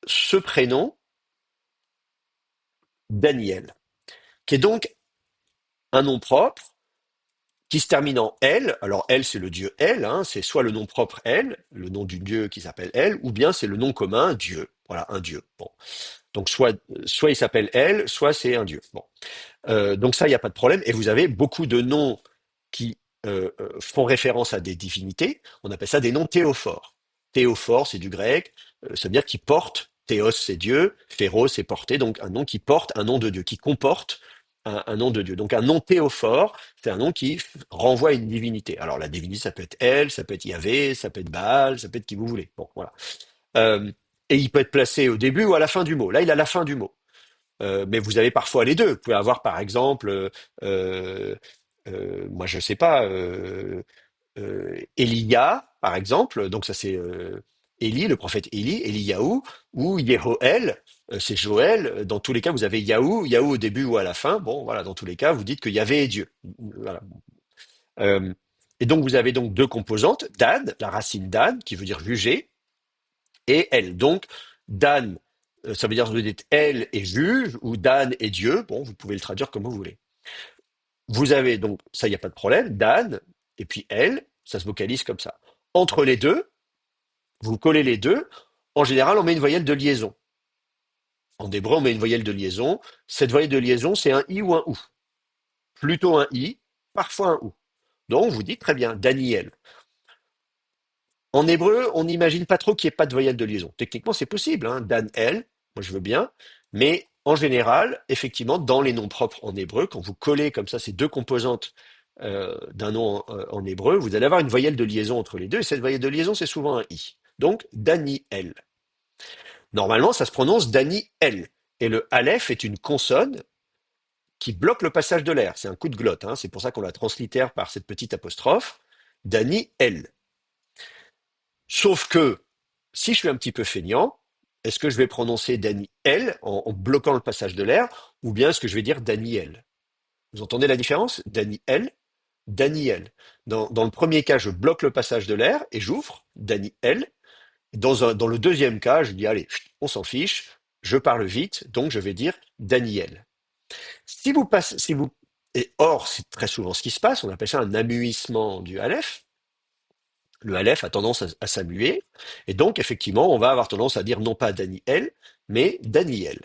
[SPEAKER 1] ce prénom, Daniel, qui est donc un nom propre, qui se termine en El. Alors El, c'est le dieu El, hein, c'est soit le nom propre El, le nom du dieu qui s'appelle El, ou bien c'est le nom commun Dieu. Voilà, un dieu. Bon. Donc soit il s'appelle El, soit c'est un dieu. Bon. Donc ça, il n'y a pas de problème. Et vous avez beaucoup de noms qui font référence à des divinités. On appelle ça des noms théophores. Théophore, c'est du grec. Ça veut dire qui porte. Théos, c'est Dieu. Phéros, c'est porter. Donc un nom qui porte un nom de Dieu, qui comporte un nom de Dieu. Donc un nom théophore, c'est un nom qui renvoie à une divinité. Alors la divinité, ça peut être Elle, ça peut être Yahvé, ça peut être Baal, ça peut être qui vous voulez. Bon, voilà. Euh, et il peut être placé au début ou à la fin du mot. Là, il a la fin du mot. Mais vous avez parfois les deux. Vous pouvez avoir, par exemple, euh, moi je sais pas, Elia, par exemple. Donc ça c'est Élie, le prophète Élie, Eliyahu, ou Yehoël, c'est Joël. Dans tous les cas, vous avez Yahou au début ou à la fin. Bon, voilà, dans tous les cas, vous dites que Yahvé est Dieu. Voilà. Euh, et donc vous avez donc deux composantes, Dan, la racine Dan, qui veut dire juger, et elle. Donc, Dan, ça veut dire que vous dites elle est juge, ou Dan est Dieu. Bon, vous pouvez le traduire comme vous voulez. Vous avez donc, ça, il n'y a pas de problème, Dan, et puis elle, ça se vocalise comme ça. Entre les deux, vous collez les deux. En général, on met une voyelle de liaison. En hébreu, on met une voyelle de liaison. Cette voyelle de liaison, c'est un i ou un ou. Plutôt un i, parfois un ou. Donc, vous dites très bien, Daniel. En hébreu, on n'imagine pas trop qu'il n'y ait pas de voyelle de liaison. Techniquement, c'est possible, hein. Dan El, moi je veux bien, mais en général, effectivement, dans les noms propres en hébreu, quand vous collez comme ça ces deux composantes d'un nom en hébreu, vous allez avoir une voyelle de liaison entre les deux, et cette voyelle de liaison, c'est souvent un i. Donc, Daniel. Normalement, ça se prononce Daniel, et le aleph est une consonne qui bloque le passage de l'air. C'est un coup de glotte, hein. C'est pour ça qu'on la translittère par cette petite apostrophe. Daniel. Sauf que, si je suis un petit peu feignant, est-ce que je vais prononcer Daniel en bloquant le passage de l'air, ou bien est-ce que je vais dire Daniel? Vous entendez la différence? Daniel, Daniel. Dans le premier cas, je bloque le passage de l'air et j'ouvre Daniel. Dans le deuxième cas, je dis, allez, on s'en fiche, je parle vite, donc je vais dire Daniel. Et or, c'est très souvent ce qui se passe, on appelle ça un amuissement du Aleph. Le Aleph a tendance à s'amuer, et donc effectivement, on va avoir tendance à dire non pas Daniel, mais Daniel.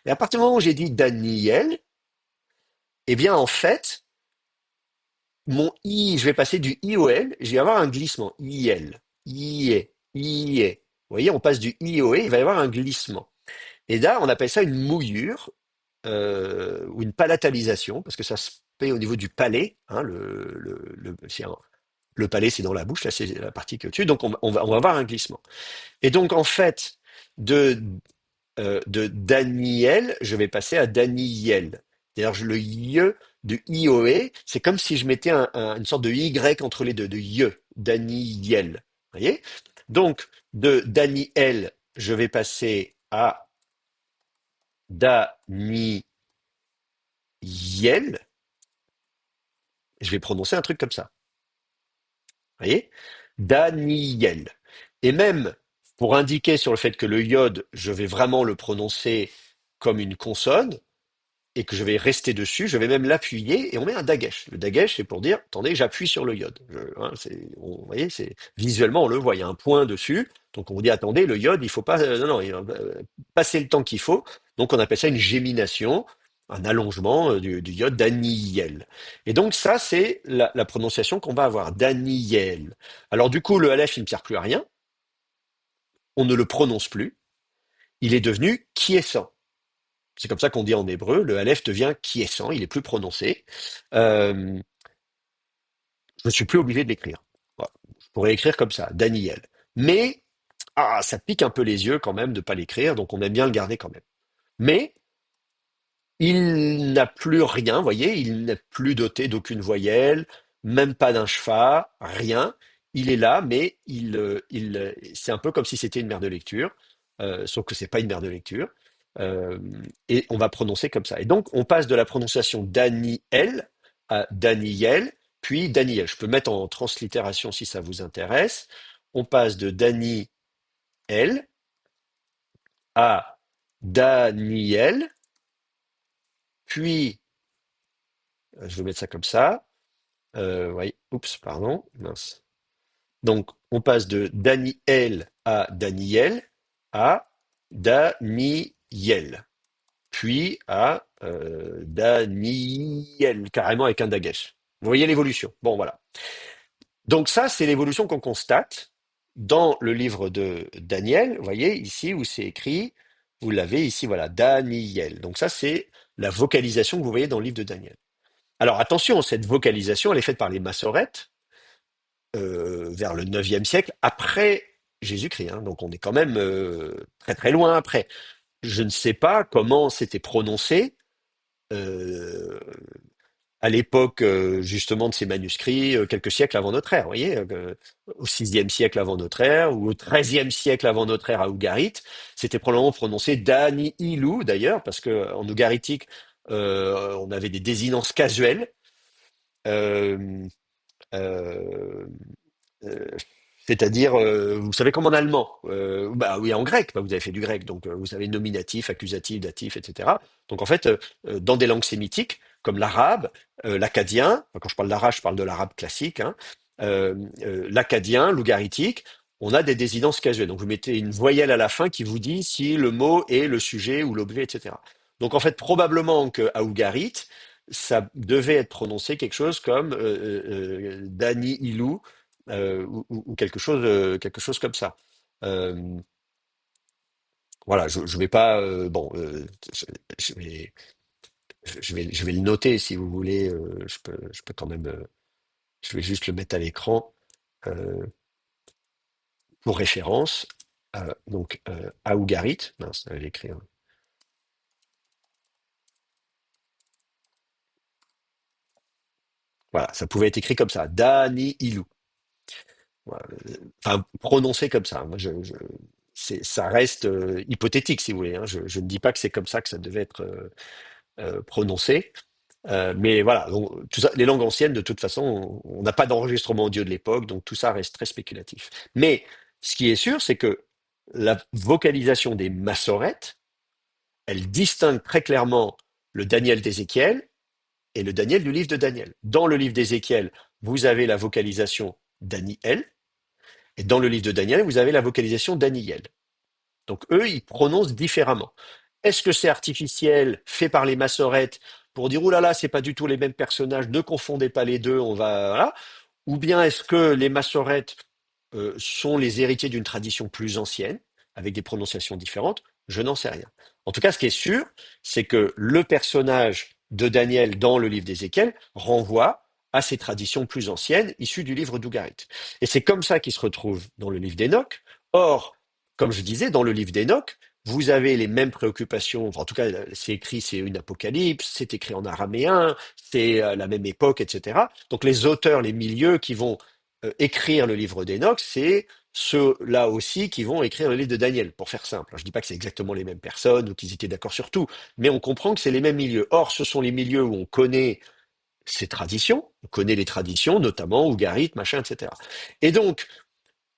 [SPEAKER 1] Et à partir du moment où j'ai dit Daniel, eh bien en fait, mon I, je vais passer du I au L, je vais avoir un glissement. IL, IE, IE. Vous voyez, on passe du I au E, il va y avoir un glissement. Et là, on appelle ça une mouillure, ou une palatalisation, parce que ça se fait au niveau du palais, hein, le palais, c'est dans la bouche, là, c'est la partie qui est au-dessus, donc on va avoir un glissement. Et donc, en fait, de, de Daniel, je vais passer à Daniel. D'ailleurs, le IE de IOE, c'est comme si je mettais une sorte de Y entre les deux, de IE, Daniel. Vous voyez? Donc, de Daniel, je vais passer à Daniel. Je vais prononcer un truc comme ça. Vous voyez? Daniel. Et même pour indiquer sur le fait que le iode, je vais vraiment le prononcer comme une consonne et que je vais rester dessus, je vais même l'appuyer et on met un dagesh. Le dagesh, c'est pour dire, attendez, j'appuie sur le iode. Vous voyez, visuellement, on le voit, il y a un point dessus. Donc on vous dit, attendez, le iode, il faut pas, non, non, passer le temps qu'il faut. Donc on appelle ça une gémination, un allongement du iode, Daniel. Et donc ça, c'est la prononciation qu'on va avoir, Daniel. Alors du coup, le aleph, il ne sert plus à rien. On ne le prononce plus. Il est devenu quiescent. C'est comme ça qu'on dit en hébreu, le aleph devient quiescent, il est plus prononcé. Euh, je ne suis plus obligé de l'écrire. Voilà. Je pourrais écrire comme ça, Daniel. Mais ça pique un peu les yeux quand même de ne pas l'écrire, donc on aime bien le garder quand même. Mais il n'a plus rien, vous voyez, il n'est plus doté d'aucune voyelle, même pas d'un schwa, rien. Il est là, mais c'est un peu comme si c'était une mère de lecture, sauf que c'est pas une mère de lecture. Euh, et on va prononcer comme ça. Et donc, on passe de la prononciation Daniel à Daniel, puis Daniel. Je peux mettre en translittération si ça vous intéresse. On passe de Daniel à Daniel, puis je vais mettre ça comme ça. Oui, oups, pardon, mince. Donc, on passe de Daniel à Daniel, puis à Daniel, carrément avec un dagesh. Vous voyez l'évolution. Bon, voilà. Donc ça, c'est l'évolution qu'on constate dans le livre de Daniel. Vous voyez ici où c'est écrit, vous l'avez ici, voilà, Daniel. Donc ça, c'est la vocalisation que vous voyez dans le livre de Daniel. Alors attention, cette vocalisation, elle est faite par les massorètes vers le 9e siècle après Jésus-Christ, hein. Donc on est quand même très très loin après. Je ne sais pas comment c'était prononcé euh, à l'époque justement de ces manuscrits, quelques siècles avant notre ère, vous voyez, au 6e siècle avant notre ère, ou au 13e siècle avant notre ère à Ougarit, c'était probablement prononcé Dani Ilou d'ailleurs, parce que en ougaritique, on avait des désinences casuelles. Euh, euh, Euh, C'est-à-dire, vous savez comme en allemand, bah oui en grec, bah, vous avez fait du grec, donc vous savez nominatif, accusatif, datif, etc. Donc en fait, dans des langues sémitiques comme l'arabe, l'akkadien, enfin, quand je parle d'arabe, je parle de l'arabe classique, hein, l'akkadien, l'ougaritique, on a des désinences casuelles. Donc vous mettez une voyelle à la fin qui vous dit si le mot est le sujet ou l'objet, etc. Donc en fait, probablement qu'à Ougarit, ça devait être prononcé quelque chose comme Dani Ilou ou quelque chose comme ça. Euh, voilà, je vais pas. Bon, je, je vais, je vais le noter si vous voulez. Je peux quand même. Je vais juste le mettre à l'écran euh, pour référence. Donc, à Ougarit, mince, j'ai écrit. Voilà, ça pouvait être écrit comme ça, Dani Ilou. Voilà, enfin, prononcé comme ça. Moi, ça reste hypothétique, si vous voulez, hein. Je ne dis pas que c'est comme ça que ça devait être prononcé. Mais voilà, donc, tout ça, les langues anciennes, de toute façon, on n'a pas d'enregistrement audio de l'époque, donc tout ça reste très spéculatif. Mais ce qui est sûr, c'est que la vocalisation des massorètes, elle distingue très clairement le Daniel d'Ézéchiel et le Daniel du livre de Daniel. Dans le livre d'Ézéchiel, vous avez la vocalisation Daniel, et dans le livre de Daniel, vous avez la vocalisation Daniel. Donc eux, ils prononcent différemment. Est-ce que c'est artificiel, fait par les massorettes, pour dire, oulala, c'est pas du tout les mêmes personnages, ne confondez pas les deux, on va, voilà. Ou bien est-ce que les massorettes sont les héritiers d'une tradition plus ancienne, avec des prononciations différentes? Je n'en sais rien. En tout cas, ce qui est sûr, c'est que le personnage de Daniel dans le livre d'Ézéchiel renvoie à ces traditions plus anciennes issues du livre d'Ougarit. Et c'est comme ça qu'il se retrouve dans le livre d'Énoch. Or, comme je disais, dans le livre d'Énoch, vous avez les mêmes préoccupations. Enfin, en tout cas, c'est écrit, c'est une apocalypse, c'est écrit en araméen, c'est la même époque, etc. Donc les auteurs, les milieux qui vont écrire le livre d'Enoch, c'est ceux-là aussi qui vont écrire le livre de Daniel, pour faire simple. Alors, je ne dis pas que c'est exactement les mêmes personnes ou qu'ils étaient d'accord sur tout, mais on comprend que c'est les mêmes milieux. Or, ce sont les milieux où on connaît ces traditions, on connaît les traditions, notamment Ougarit, machin, etc. Et donc,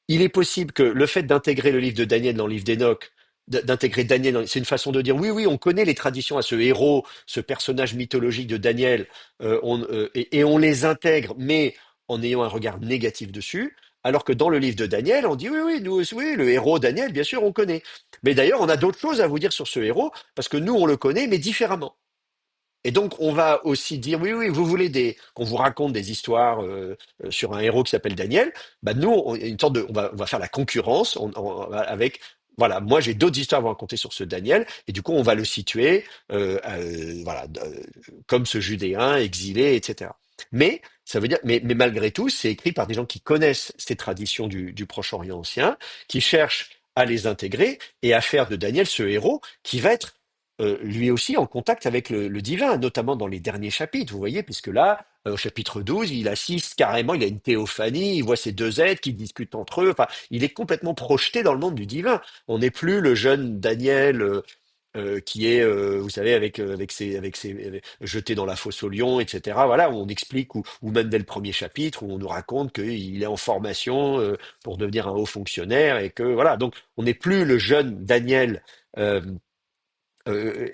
[SPEAKER 1] il est possible que le fait d'intégrer le livre de Daniel dans le livre d'Enoch, d'intégrer Daniel, c'est une façon de dire oui, oui, on connaît les traditions à ce héros, ce personnage mythologique de Daniel, et on les intègre, mais en ayant un regard négatif dessus. Alors que dans le livre de Daniel, on dit oui, oui, nous, oui, le héros Daniel, bien sûr, on connaît. Mais d'ailleurs, on a d'autres choses à vous dire sur ce héros, parce que nous, on le connaît, mais différemment. Et donc, on va aussi dire, oui, oui, vous voulez qu'on vous raconte des histoires sur un héros qui s'appelle Daniel. Bah, nous, une sorte on va faire la concurrence avec, voilà, moi j'ai d'autres histoires à vous raconter sur ce Daniel, et du coup, on va le situer, voilà, comme ce Judéen exilé, etc. Mais ça veut dire, mais malgré tout, c'est écrit par des gens qui connaissent ces traditions du Proche-Orient ancien, qui cherchent à les intégrer et à faire de Daniel ce héros qui va être lui aussi en contact avec le divin, notamment dans les derniers chapitres, vous voyez, puisque là, au chapitre 12, il assiste carrément, il a une théophanie, il voit ces deux êtres qui discutent entre eux, enfin, il est complètement projeté dans le monde du divin. On n'est plus le jeune Daniel qui est, vous savez, jeté dans la fosse au lion, etc. Voilà, où on explique, ou même dès le premier chapitre, où on nous raconte qu'il est en formation pour devenir un haut fonctionnaire, et que, voilà, donc on n'est plus le jeune Daniel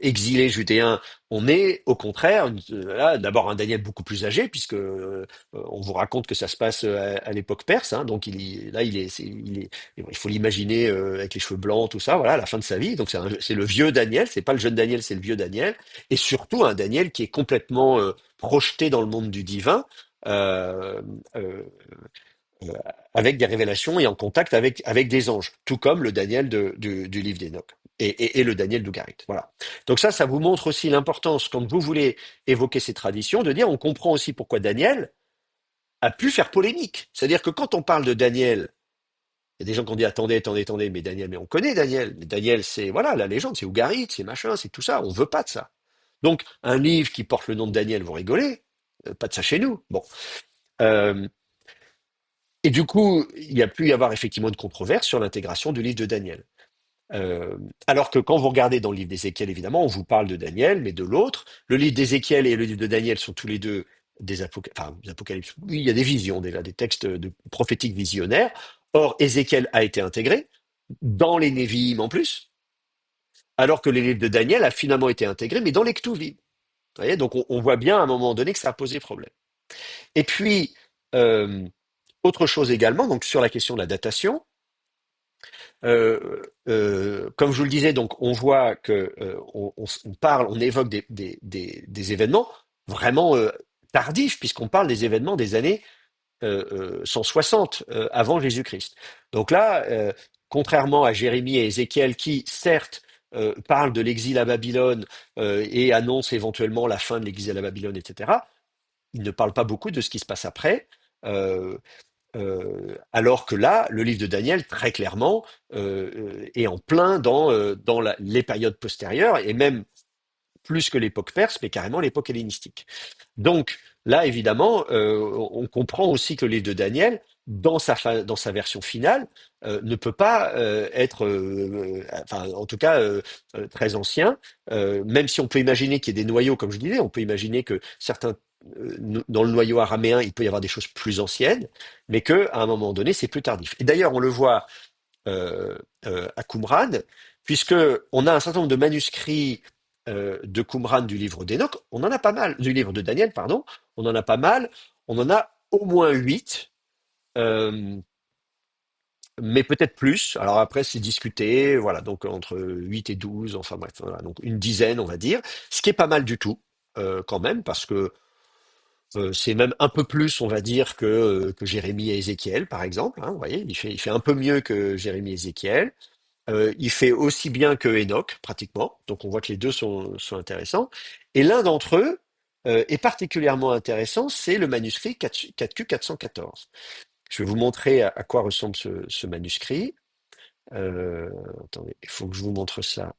[SPEAKER 1] exilé judéen, on est au contraire là, d'abord un Daniel beaucoup plus âgé, puisque on vous raconte que ça se passe à l'époque perse, hein, donc là il faut l'imaginer avec les cheveux blancs, tout ça, voilà, à la fin de sa vie. Donc c'est le vieux Daniel, c'est pas le jeune Daniel, c'est le vieux Daniel, et surtout un Daniel qui est complètement projeté dans le monde du divin. Euh, euh, euh, avec des révélations et en contact avec des anges, tout comme le Daniel du livre d'Enoch et le Daniel d'Ougarit. Voilà. Donc ça vous montre aussi l'importance, quand vous voulez évoquer ces traditions, de dire on comprend aussi pourquoi Daniel a pu faire polémique. C'est-à-dire que quand on parle de Daniel, il y a des gens qui ont dit attendez, attendez, attendez, mais Daniel, mais on connaît Daniel. Mais Daniel, c'est voilà la légende, c'est Ougarit, c'est machin, c'est tout ça. On veut pas de ça. Donc un livre qui porte le nom de Daniel, vous rigolez, pas de ça chez nous. Bon. Euh, Et du coup, il y a pu y avoir effectivement une controverse sur l'intégration du livre de Daniel. Alors que quand vous regardez dans le livre d'Ézéchiel, évidemment, on vous parle de Daniel, mais de l'autre. Le livre d'Ézéchiel et le livre de Daniel sont tous les deux des apocalypses. Oui, il y a des visions déjà, des textes prophétiques visionnaires. Or, Ézéchiel a été intégré dans les Névi'im en plus, alors que le livre de Daniel a finalement été intégré, mais dans les Ktuvim. Vous voyez, donc on voit bien à un moment donné que ça a posé problème. Et puis, euh, autre chose également, donc sur la question de la datation. Comme je vous le disais, donc on voit que on parle, on évoque des événements vraiment tardifs, puisqu'on parle des événements des années 160 avant Jésus-Christ. Donc là, contrairement à Jérémie et Ézéchiel, qui certes parlent de l'exil à Babylone et annoncent éventuellement la fin de l'exil à Babylone, etc., ils ne parlent pas beaucoup de ce qui se passe après. Euh, alors que là, le livre de Daniel, très clairement, est en plein dans les périodes postérieures, et même plus que l'époque perse, mais carrément l'époque hellénistique. Donc là, évidemment, on comprend aussi que le livre de Daniel, dans sa version finale, ne peut pas être, enfin, en tout cas, très ancien. Même si on peut imaginer qu'il y ait des noyaux, comme je disais, on peut imaginer que certains, dans le noyau araméen, il peut y avoir des choses plus anciennes, mais que à un moment donné, c'est plus tardif. Et d'ailleurs, on le voit à Qumran, puisque on a un certain nombre de manuscrits de Qumran du livre d'Enoch, on en a pas mal, du livre de Daniel, pardon, on en a pas mal, on en a au moins 8, euh, mais peut-être plus. Alors après, c'est discuté, voilà, donc entre 8 et 12, enfin bref, voilà, donc une dizaine, on va dire, ce qui est pas mal du tout, quand même, parce que c'est même un peu plus, on va dire, que Jérémie et Ézéchiel, par exemple, hein, vous voyez, il fait un peu mieux que Jérémie et Ézéchiel. Il fait aussi bien que Enoch, pratiquement. Donc on voit que les deux sont intéressants. Et l'un d'entre eux est particulièrement intéressant, c'est le manuscrit 4Q 414. Je vais vous montrer à quoi ressemble ce manuscrit. Attendez, il faut que je vous montre ça.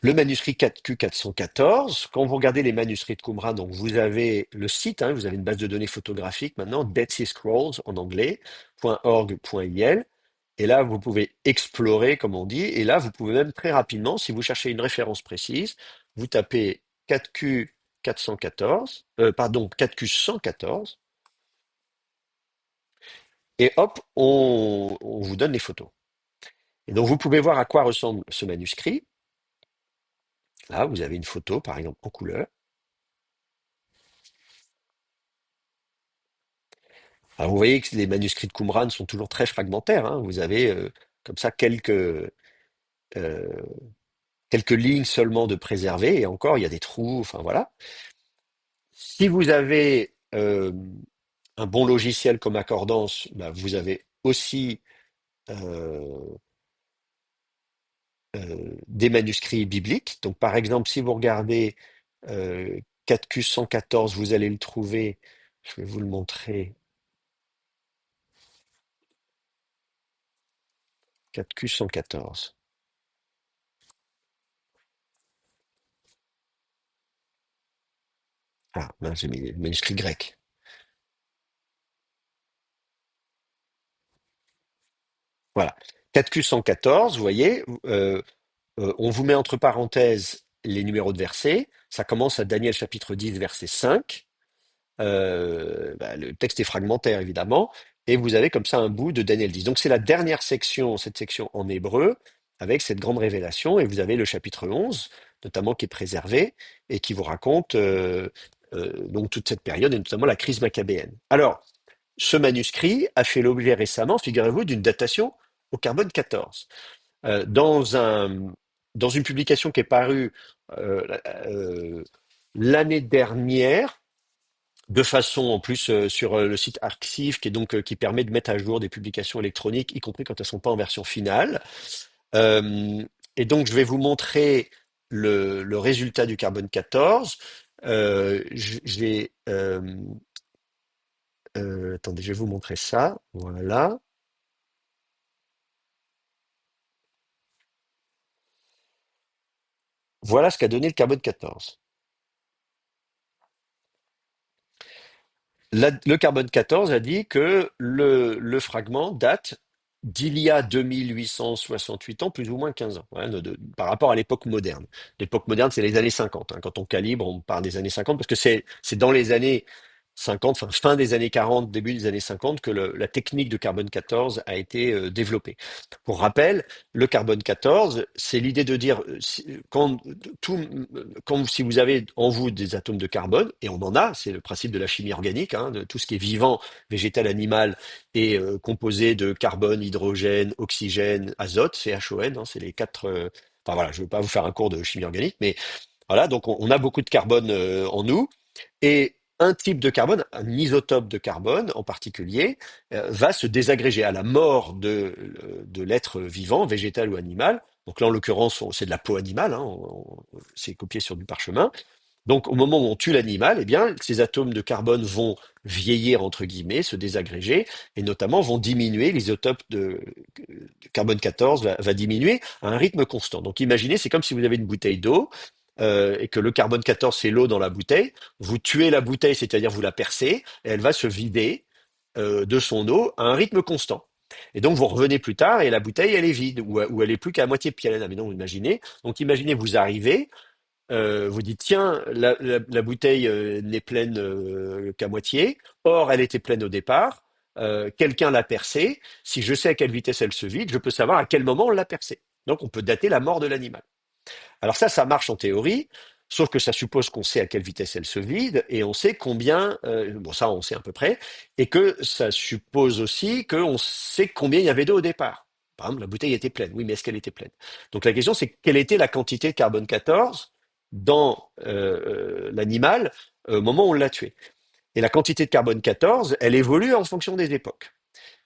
[SPEAKER 1] Le manuscrit 4Q 414, quand vous regardez les manuscrits de Qumran, donc vous avez le site, hein, vous avez une base de données photographique maintenant, Dead Sea Scrolls en anglais, .org.il. Et là, vous pouvez explorer, comme on dit, et là, vous pouvez même très rapidement, si vous cherchez une référence précise, vous tapez 4Q 414, pardon, 4Q 114, et hop, on vous donne les photos. Et donc, vous pouvez voir à quoi ressemble ce manuscrit. Là, vous avez une photo, par exemple, en couleur. Alors, vous voyez que les manuscrits de Qumran sont toujours très fragmentaires, hein. Vous avez comme ça euh, quelques lignes seulement de préservées, et encore, il y a des trous, enfin voilà. Si vous avez un bon logiciel comme Accordance, bah, vous avez aussi euh, des manuscrits bibliques. Donc, par exemple, si vous regardez 4Q 114, vous allez le trouver. Je vais vous le montrer. 4Q 114. Ah, mince, j'ai mis le manuscrit grec. Voilà. 4Q 114, vous voyez, on vous met entre parenthèses les numéros de versets. Ça commence à Daniel chapitre 10, verset 5. Bah, le texte est fragmentaire, évidemment, et vous avez comme ça un bout de Daniel 10. Donc c'est la dernière section, cette section en hébreu, avec cette grande révélation, et vous avez le chapitre 11, notamment, qui est préservé, et qui vous raconte donc toute cette période, et notamment la crise maccabéenne. Alors, ce manuscrit a fait l'objet récemment, figurez-vous, d'une datation au carbone 14. Dans dans une publication qui est parue euh, euh, l'année dernière, de façon en plus sur le site Arxiv, qui est donc qui permet de mettre à jour des publications électroniques, y compris quand elles sont pas en version finale. Euh, et donc je vais vous montrer le résultat du carbone 14. J'ai attendez, je vais vous montrer ça. Voilà. Voilà ce qu'a donné le carbone 14. Le carbone 14 a dit que le fragment date d'il y a 2868 ans, plus ou moins 15 ans, ouais, par rapport à l'époque moderne. L'époque moderne, c'est les années 50, hein. Quand on calibre, on parle des années 50 parce que c'est dans les années. 50, enfin, fin des années 40, début des années 50, que la technique de carbone 14 a été développée. Pour rappel, le carbone 14, c'est l'idée de dire, tout, si vous avez en vous des atomes de carbone, et on en a, c'est le principe de la chimie organique, hein, de tout ce qui est vivant, végétal, animal, est composé de carbone, hydrogène, oxygène, azote, CHON, hein, c'est les quatre. Enfin voilà, je ne veux pas vous faire un cours de chimie organique, mais voilà, donc on a beaucoup de carbone en nous. Et un type de carbone, un isotope de carbone en particulier, va se désagréger à la mort de l'être vivant, végétal ou animal. Donc là, en l'occurrence, c'est de la peau animale, hein, c'est copié sur du parchemin. Donc au moment où on tue l'animal, eh bien, ces atomes de carbone vont vieillir, entre guillemets, se désagréger, et notamment vont diminuer, l'isotope de carbone 14 va diminuer à un rythme constant. Donc imaginez, c'est comme si vous avez une bouteille d'eau, et que le carbone 14, c'est l'eau dans la bouteille. Vous tuez la bouteille, c'est-à-dire vous la percez, et elle va se vider de son eau à un rythme constant. Et donc vous revenez plus tard et la bouteille elle est vide ou elle est plus qu'à moitié pleine. Ah, mais non, imaginez. Donc imaginez vous arrivez, vous dites tiens la bouteille n'est pleine qu'à moitié. Or elle était pleine au départ. Quelqu'un l'a percée. Si je sais à quelle vitesse elle se vide, je peux savoir à quel moment on l'a percée. Donc on peut dater la mort de l'animal. Alors ça marche en théorie, sauf que ça suppose qu'on sait à quelle vitesse elle se vide et on sait combien, bon ça on sait à peu près, et que ça suppose aussi qu'on sait combien il y avait d'eau au départ. Par exemple, la bouteille était pleine. Oui, mais est-ce qu'elle était pleine? Donc la question c'est quelle était la quantité de carbone 14 dans l'animal au moment où on l'a tué. Et la quantité de carbone 14, elle évolue en fonction des époques.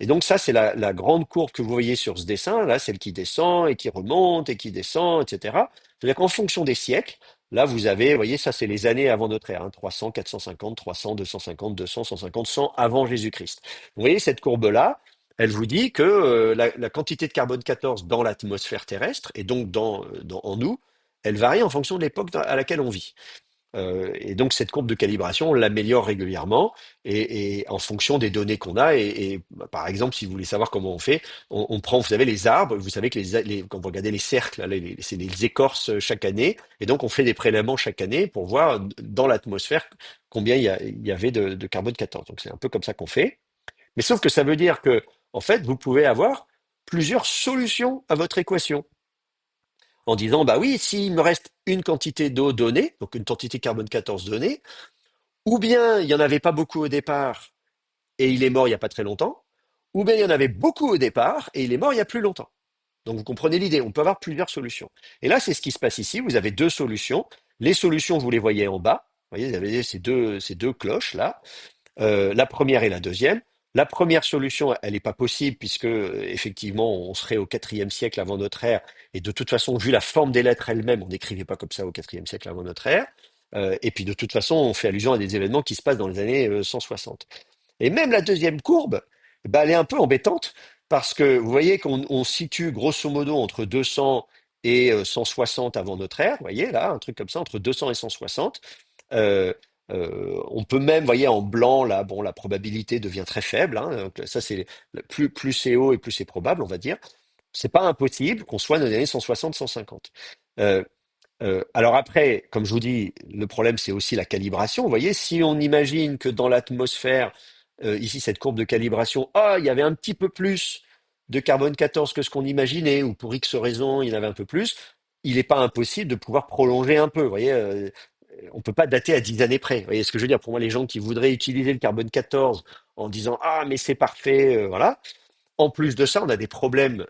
[SPEAKER 1] Et donc ça, c'est la grande courbe que vous voyez sur ce dessin, là, celle qui descend et qui remonte et qui descend, etc. C'est-à-dire qu'en fonction des siècles, là, vous avez, vous voyez, ça, c'est les années avant notre ère, hein, 300, 450, 300, 250, 200, 150, 100 avant Jésus-Christ. Vous voyez cette courbe-là, elle vous dit que la quantité de carbone 14 dans l'atmosphère terrestre, et donc en nous, elle varie en fonction de l'époque à laquelle on vit. Et donc cette courbe de calibration, on l'améliore régulièrement et en fonction des données qu'on a. Bah, par exemple, si vous voulez savoir comment on fait, on prend, vous savez, les arbres. Vous savez que quand vous regardez les cercles, là, c'est les écorces chaque année. Et donc on fait des prélèvements chaque année pour voir dans l'atmosphère combien il y avait de carbone 14. Donc c'est un peu comme ça qu'on fait. Mais sauf que ça veut dire que, en fait, vous pouvez avoir plusieurs solutions à votre équation en disant, bah oui, s'il me reste une quantité d'eau donnée, donc une quantité carbone 14 donnée, ou bien il n'y en avait pas beaucoup au départ et il est mort il n'y a pas très longtemps, ou bien il y en avait beaucoup au départ et il est mort il y a plus longtemps. Donc vous comprenez l'idée, on peut avoir plusieurs solutions. Et là, c'est ce qui se passe ici, vous avez deux solutions. Les solutions, vous les voyez en bas. Vous voyez, vous avez ces deux cloches là. La première et la deuxième. La première solution, elle n'est pas possible puisque effectivement, on serait au IVe siècle avant notre ère et de toute façon, vu la forme des lettres elles-mêmes, on n'écrivait pas comme ça au IVe siècle avant notre ère. Et puis de toute façon, on fait allusion à des événements qui se passent dans les années 160. Et même la deuxième courbe, bah, elle est un peu embêtante parce que vous voyez qu'on se situe grosso modo entre 200 et 160 avant notre ère. Vous voyez là, un truc comme ça, entre 200 et 160. Euh, on peut même, voyez, en blanc, là, bon, la probabilité devient très faible, hein. Donc, ça, c'est plus c'est haut et plus c'est probable, on va dire. C'est pas impossible qu'on soit dans les années 160, 150. Euh, alors après, comme je vous dis, le problème c'est aussi la calibration. Vous voyez, si on imagine que dans l'atmosphère, ici cette courbe de calibration, ah, il y avait un petit peu plus de carbone 14 que ce qu'on imaginait, ou pour X raison, il y en avait un peu plus, il n'est pas impossible de pouvoir prolonger un peu. Vous voyez, on peut pas dater à 10 années près. Vous voyez ce que je veux dire? Pour moi, les gens qui voudraient utiliser le carbone 14 en disant ah mais c'est parfait, voilà. En plus de ça, on a des problèmes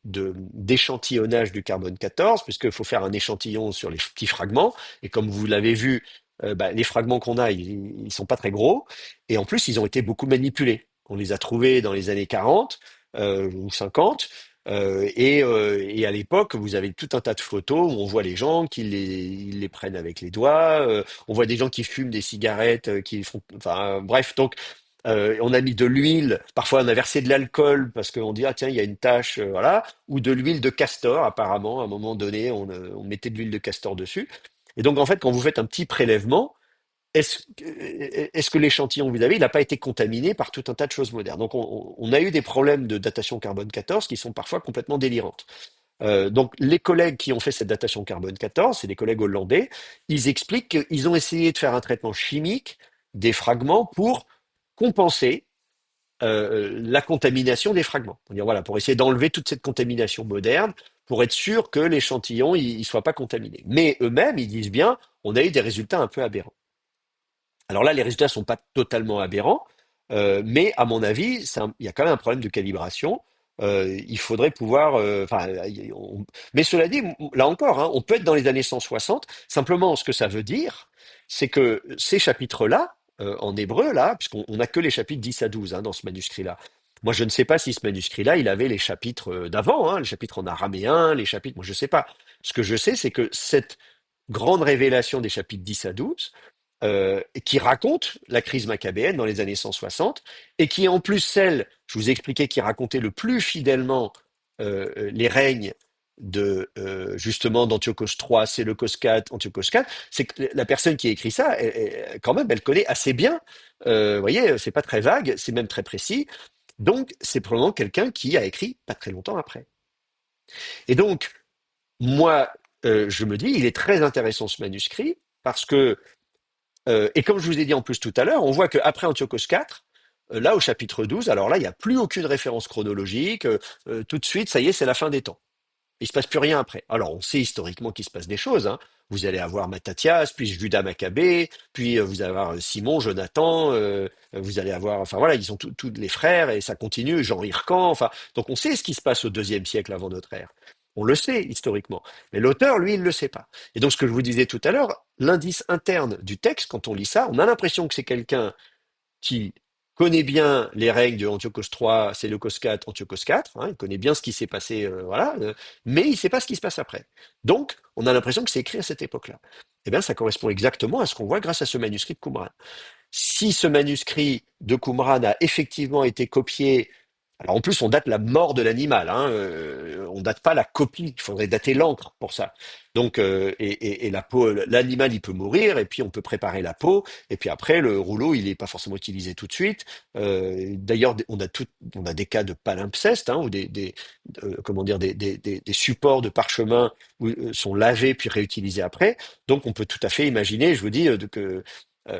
[SPEAKER 1] d'échantillonnage du carbone 14, puisqu'il faut faire un échantillon sur les petits fragments. Et comme vous l'avez vu, bah, les fragments qu'on a, ils sont pas très gros. Et en plus, ils ont été beaucoup manipulés. On les a trouvés dans les années 40 ou 50. Et à l'époque, vous avez tout un tas de photos où on voit les gens qui ils les prennent avec les doigts. On voit des gens qui fument des cigarettes, qui font, enfin bref. Donc on a mis de l'huile, parfois on a versé de l'alcool parce qu'on dit ah tiens il y a une tache, voilà, ou de l'huile de castor apparemment à un moment donné on mettait de l'huile de castor dessus. Et donc en fait quand vous faites un petit prélèvement, est-ce que l'échantillon que vous avez il n'a pas été contaminé par tout un tas de choses modernes. Donc on a eu des problèmes de datation carbone 14 qui sont parfois complètement délirantes. Donc les collègues qui ont fait cette datation carbone 14, c'est des collègues hollandais, ils expliquent qu'ils ont essayé de faire un traitement chimique des fragments pour compenser la contamination des fragments. Pour dire, voilà, pour essayer d'enlever toute cette contamination moderne, pour être sûr que l'échantillon ne soit pas contaminé. Mais eux-mêmes, ils disent bien, on a eu des résultats un peu aberrants. Alors là, les résultats sont pas totalement aberrants, mais à mon avis, il y a quand même un problème de calibration. Il faudrait pouvoir, mais cela dit, là encore, hein, on peut être dans les années 160. Simplement, ce que ça veut dire, c'est que ces chapitres-là, en hébreu, là, puisqu'on n'a que les chapitres 10 à 12 hein, dans ce manuscrit-là. Moi, je ne sais pas si ce manuscrit-là, il avait les chapitres d'avant, hein, les chapitres en araméen, les chapitres. Moi, je ne sais pas. Ce que je sais, c'est que cette grande révélation des chapitres 10 à 12 qui raconte la crise machabéenne dans les années 160 et qui est en plus celle, je vous ai expliqué, qui racontait le plus fidèlement les règnes de justement d'Antiochos III, Séleucos IV, Antiochos IV, c'est que la personne qui a écrit ça, quand même, elle connaît assez bien. Vous voyez, c'est pas très vague, c'est même très précis. Donc, c'est probablement quelqu'un qui a écrit pas très longtemps après. Et donc, moi, je me dis, il est très intéressant ce manuscrit parce que et comme je vous ai dit en plus tout à l'heure, on voit qu'après Antiochos IV, là au chapitre 12, alors là, il n'y a plus aucune référence chronologique. Tout de suite, ça y est, c'est la fin des temps. Il se passe plus rien après. Alors on sait historiquement qu'il se passe des choses, hein. Vous allez avoir Mattathias, puis Judas Maccabée, puis vous allez avoir Simon, Jonathan, vous allez avoir, enfin voilà, ils sont tous les frères et ça continue, Jean Hircan, enfin, donc on sait ce qui se passe au deuxième siècle avant notre ère. On le sait historiquement, mais l'auteur, lui, il ne le sait pas. Et donc ce que je vous disais tout à l'heure, l'indice interne du texte, quand on lit ça, on a l'impression que c'est quelqu'un qui connaît bien les règnes de Antiochos III, Séleucos IV, Antiochos IV, hein, il connaît bien ce qui s'est passé, voilà, mais il ne sait pas ce qui se passe après. Donc, on a l'impression que c'est écrit à cette époque-là. Eh bien, ça correspond exactement à ce qu'on voit grâce à ce manuscrit de Qumran. Si ce manuscrit de Qumran a effectivement été copié, alors en plus on date la mort de l'animal, hein, on date pas la copie, il faudrait dater l'encre pour ça. Donc et la peau, l'animal il peut mourir et puis on peut préparer la peau et puis après le rouleau il est pas forcément utilisé tout de suite. D'ailleurs on a des cas de palimpseste hein, ou comment dire des supports de parchemin où, sont lavés puis réutilisés après. Donc on peut tout à fait imaginer, je vous dis que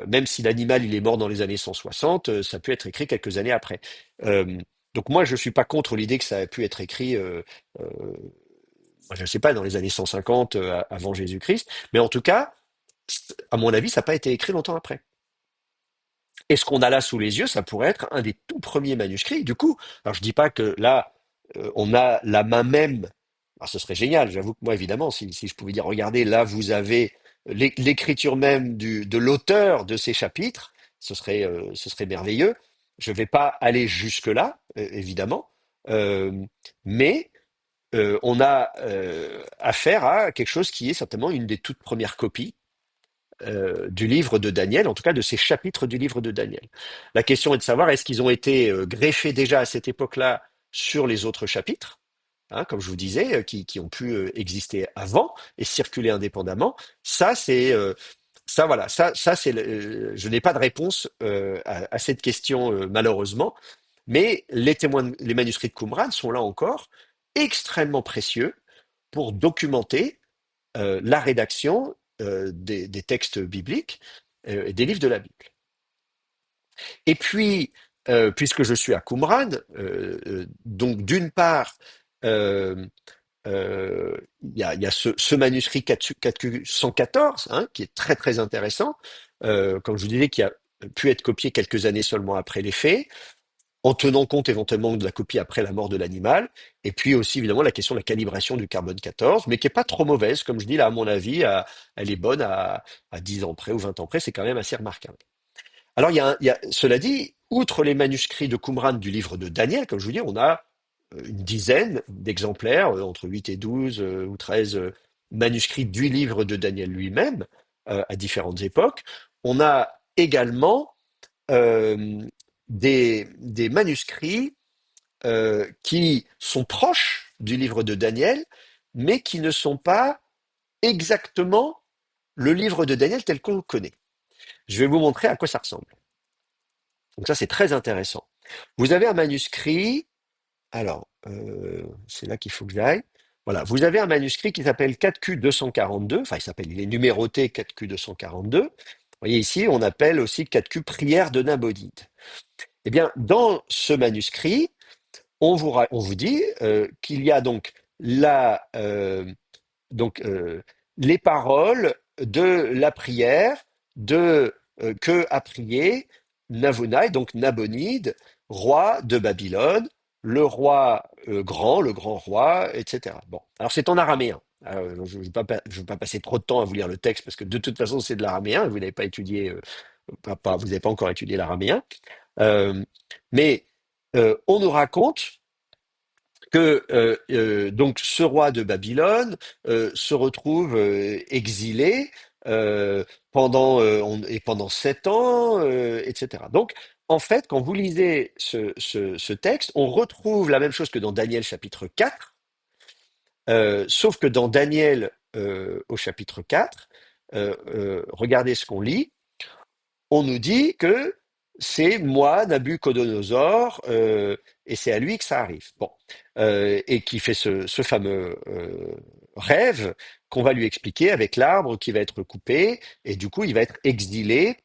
[SPEAKER 1] même si l'animal il est mort dans les années 160, ça peut être écrit quelques années après. Euh, donc moi je suis pas contre l'idée que ça a pu être écrit, je ne sais pas, dans les années 150 avant Jésus-Christ, mais en tout cas, à mon avis, ça n'a pas été écrit longtemps après. Et ce qu'on a là sous les yeux, ça pourrait être un des tout premiers manuscrits. Du coup, alors je dis pas que là, on a la main même. Alors ce serait génial, j'avoue que moi, évidemment, si je pouvais dire, regardez, là, vous avez l'écriture même de l'auteur de ces chapitres, ce serait merveilleux. Je ne vais pas aller jusque-là, évidemment, euh, mais on a affaire à quelque chose qui est certainement une des toutes premières copies du livre de Daniel, en tout cas de ces chapitres du livre de Daniel. La question est de savoir est-ce qu'ils ont été greffés déjà à cette époque-là sur les autres chapitres, hein, comme je vous disais, qui ont pu exister avant et circuler indépendamment. Ça, c'est ça, voilà, ça c'est. Je n'ai pas de réponse à cette question malheureusement, mais les témoins, les manuscrits de Qumran sont là encore extrêmement précieux pour documenter la rédaction des textes bibliques et des livres de la Bible. Et puis, puisque je suis à Qumran, donc d'une part, euh, il y a ce manuscrit 4Q114, hein, qui est très très intéressant, comme je vous disais, qui a pu être copié quelques années seulement après les faits, en tenant compte éventuellement de la copie après la mort de l'animal, et puis aussi évidemment la question de la calibration du carbone 14, mais qui est pas trop mauvaise, comme je dis là, à mon avis, elle est bonne à 10 ans près ou 20 ans près, c'est quand même assez remarquable. Alors cela dit, outre les manuscrits de Qumran du livre de Daniel, comme je vous dis, on a une dizaine d'exemplaires, entre 8 et 12 ou 13 manuscrits du livre de Daniel lui-même, à différentes époques. On a également euh, des manuscrits qui sont proches du livre de Daniel, mais qui ne sont pas exactement le livre de Daniel tel qu'on le connaît. Je vais vous montrer à quoi ça ressemble. Donc ça, c'est très intéressant. Vous avez un manuscrit, alors, c'est là qu'il faut que j'aille. Voilà, vous avez un manuscrit qui s'appelle 4Q242, enfin il est numéroté 4Q242, voyez ici, on appelle aussi 4Q prière de Nabonide. Eh bien, dans ce manuscrit, on vous dit qu'il y a donc la, donc, les paroles de la prière que a prié Nabonide, donc Nabonide, roi de Babylone, le roi grand, le grand roi, etc. Bon, alors c'est en araméen. Je ne vais pas passer trop de temps à vous lire le texte parce que de toute façon c'est de l'araméen. Vous n'avez pas étudié, vous n'avez pas encore étudié l'araméen. Euh, mais on nous raconte que donc ce roi de Babylone se retrouve exilé pendant 7 ans, etc. Donc en fait, quand vous lisez ce texte, on retrouve la même chose que dans Daniel chapitre 4, sauf que dans Daniel au chapitre 4, regardez ce qu'on lit, on nous dit que c'est moi, Nabuchodonosor, et c'est à lui que ça arrive. Bon, et qui fait ce fameux rêve qu'on va lui expliquer avec l'arbre qui va être coupé, et du coup il va être exilé.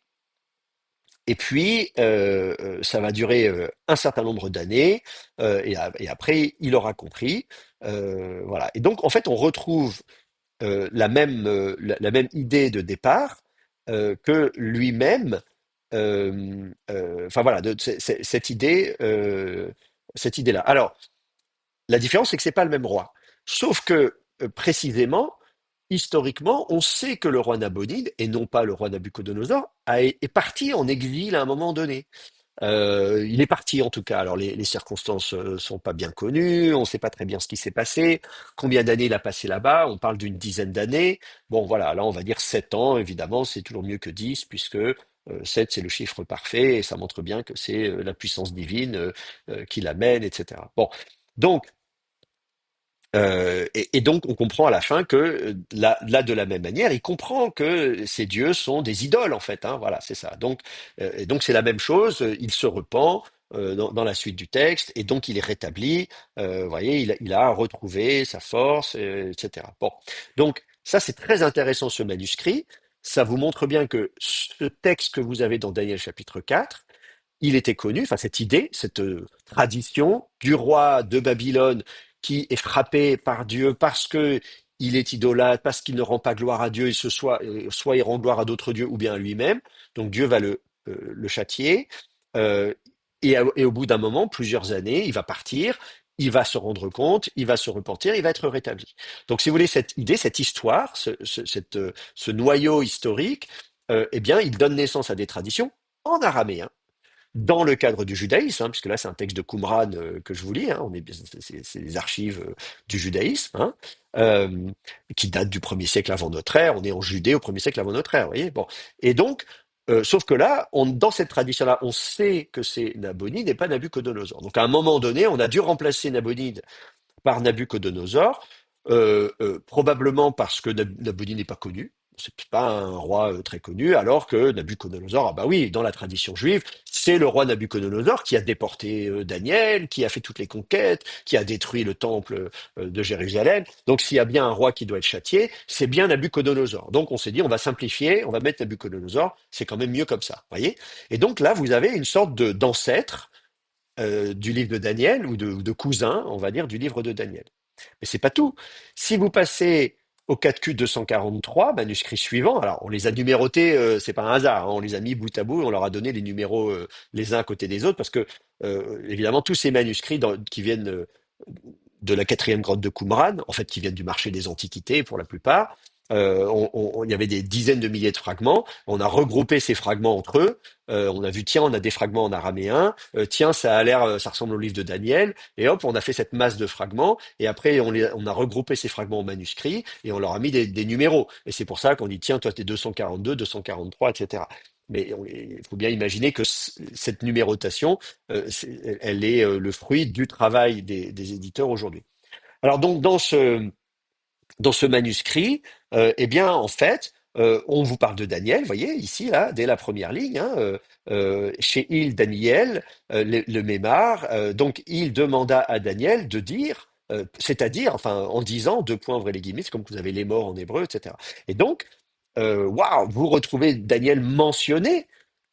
[SPEAKER 1] Et puis ça va durer un certain nombre d'années, et après il aura compris. Voilà. Et donc en fait on retrouve la même idée de départ que lui-même. Enfin voilà, cette idée-là. Alors, la différence, c'est que c'est pas le même roi. Sauf que précisément, historiquement, on sait que le roi Nabonide, et non pas le roi Nabucodonosor, est parti en exil à un moment donné. Il est parti en tout cas. Alors les circonstances sont pas bien connues, on ne sait pas très bien ce qui s'est passé, combien d'années il a passé là-bas, on parle d'une dizaine d'années. Bon voilà, là on va dire 7 ans, évidemment, c'est toujours mieux que 10 puisque 7 c'est le chiffre parfait et ça montre bien que c'est la puissance divine qui l'amène, etc. Bon, donc et donc, on comprend à la fin que là, de la même manière, il comprend que ces dieux sont des idoles en fait. Hein, voilà, c'est ça. Donc, et donc c'est la même chose. Il se repent dans la suite du texte et donc il est rétabli. Vous voyez, il a retrouvé sa force, etc. Bon, donc ça c'est très intéressant ce manuscrit. Ça vous montre bien que ce texte que vous avez dans Daniel chapitre 4 il était connu, enfin cette idée, cette tradition du roi de Babylone qui est frappé par Dieu parce que il est idolâtre, parce qu'il ne rend pas gloire à Dieu, soit il rend gloire à d'autres dieux ou bien à lui-même. Donc Dieu va le châtier. Euh, et au bout d'un moment, plusieurs années, il va partir, il va se rendre compte, il va se repentir, il va être rétabli. Donc si vous voulez, cette idée, cette histoire, ce noyau historique, eh bien, il donne naissance à des traditions en araméen dans le cadre du judaïsme, hein, puisque là c'est un texte de Qumran que je vous lis, hein, c'est les archives du judaïsme, hein, euh, qui datent du 1er siècle avant notre ère. On est en Judée au 1er siècle avant notre ère, vous voyez. Bon, et donc, sauf que là, dans cette tradition-là, on sait que c'est Nabonide et pas Nabucodonosor. Donc à un moment donné, on a dû remplacer Nabonide par Nabucodonosor, probablement parce que Nabonide n'est pas connu. C'est pas un roi très connu, alors que Nabucodonosor, ah bah oui, dans la tradition juive, c'est le roi Nabucodonosor qui a déporté Daniel, qui a fait toutes les conquêtes, qui a détruit le temple de Jérusalem. Donc s'il y a bien un roi qui doit être châtié, c'est bien Nabucodonosor. Donc on s'est dit, on va simplifier, on va mettre Nabucodonosor, c'est quand même mieux comme ça, voyez. Et donc là, vous avez une sorte d'ancêtre du livre de Daniel ou de cousin, on va dire, du livre de Daniel. Mais c'est pas tout. Si vous passez au 4Q 243, manuscrit suivant, alors on les a numérotés, c'est pas un hasard, hein, on les a mis bout à bout, on leur a donné les numéros les uns à côté des autres, parce que évidemment tous ces manuscrits qui viennent de la quatrième grotte de Qumran, en fait qui viennent du marché des antiquités pour la plupart, il y avait des dizaines de milliers de fragments, on a regroupé ces fragments entre eux, on a vu, tiens, on a des fragments en araméen, tiens, ça a l'air, ça ressemble au livre de Daniel, et hop, on a fait cette masse de fragments, et après on a regroupé ces fragments en manuscrits, et on leur a mis des numéros. Et c'est pour ça qu'on dit, tiens, toi t'es 242, 243, etc. Mais il faut bien imaginer que cette numérotation, elle est le fruit du travail des éditeurs aujourd'hui. Alors donc dans ce manuscrit, eh bien, en fait, on vous parle de Daniel, vous voyez, ici, là, dès la première ligne, hein, chez Il, Daniel, le Mémar, donc il demanda à Daniel de dire, c'est-à-dire, enfin, en disant, deux points, ouvrez les guillemets, c'est comme vous avez les morts en hébreu, etc. Et donc, waouh, vous retrouvez Daniel mentionné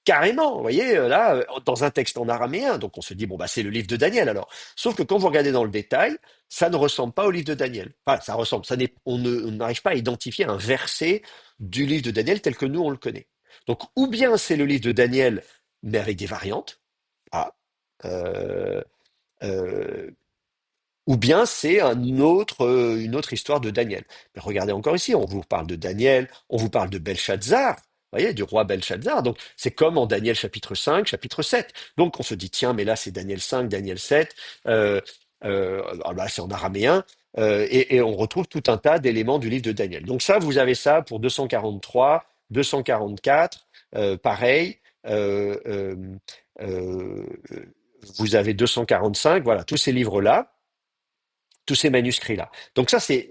[SPEAKER 1] carrément, vous voyez, là, dans un texte en araméen. Donc on se dit, bon, bah, c'est le livre de Daniel alors. Sauf que quand vous regardez dans le détail, ça ne ressemble pas au livre de Daniel. Enfin, ça ressemble, on n'arrive pas à identifier un verset du livre de Daniel tel que nous on le connaît. Donc, ou bien c'est le livre de Daniel, mais avec des variantes. Ah, euh, euh, ou bien c'est une autre histoire de Daniel. Mais regardez encore ici, on vous parle de Daniel, on vous parle de Belshazzar, vous voyez, du roi Belshazzar. Donc c'est comme en Daniel chapitre 5, chapitre 7. Donc on se dit, tiens, mais là c'est Daniel 5, Daniel 7, alors là c'est en araméen, et on retrouve tout un tas d'éléments du livre de Daniel. Donc ça, vous avez ça pour 243, 244, pareil. Euh, euh, euh, vous avez 245, voilà, tous ces livres-là, tous ces manuscrits-là. Donc ça, c'est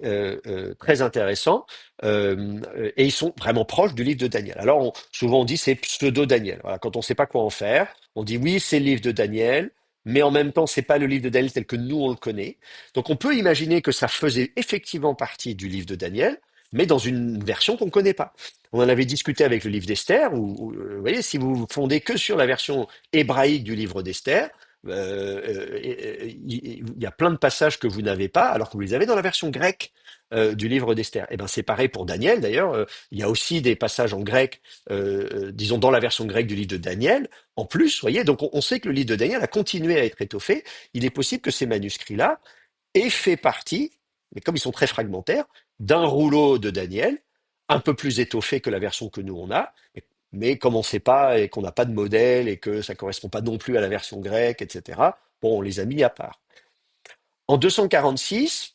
[SPEAKER 1] très intéressant, et ils sont vraiment proches du livre de Daniel. Alors, souvent on dit c'est pseudo-Daniel. Voilà, quand on ne sait pas quoi en faire, on dit oui, c'est le livre de Daniel, mais en même temps, c'est pas le livre de Daniel tel que nous on le connaît. Donc on peut imaginer que ça faisait effectivement partie du livre de Daniel, mais dans une version qu'on ne connaît pas. On en avait discuté avec le livre d'Esther, vous voyez, si vous vous fondez que sur la version hébraïque du livre d'Esther, il y a plein de passages que vous n'avez pas, alors que vous les avez dans la version grecque du livre d'Esther. Et ben c'est pareil pour Daniel d'ailleurs. Il y a aussi des passages en grec, disons dans la version grecque du livre de Daniel. En plus, vous voyez, donc on sait que le livre de Daniel a continué à être étoffé. Il est possible que ces manuscrits-là aient fait partie, mais comme ils sont très fragmentaires, d'un rouleau de Daniel, un peu plus étoffé que la version que nous on a, mais comme on ne sait pas et qu'on n'a pas de modèle et que ça correspond pas non plus à la version grecque, etc., bon, on les a mis à part. En 246,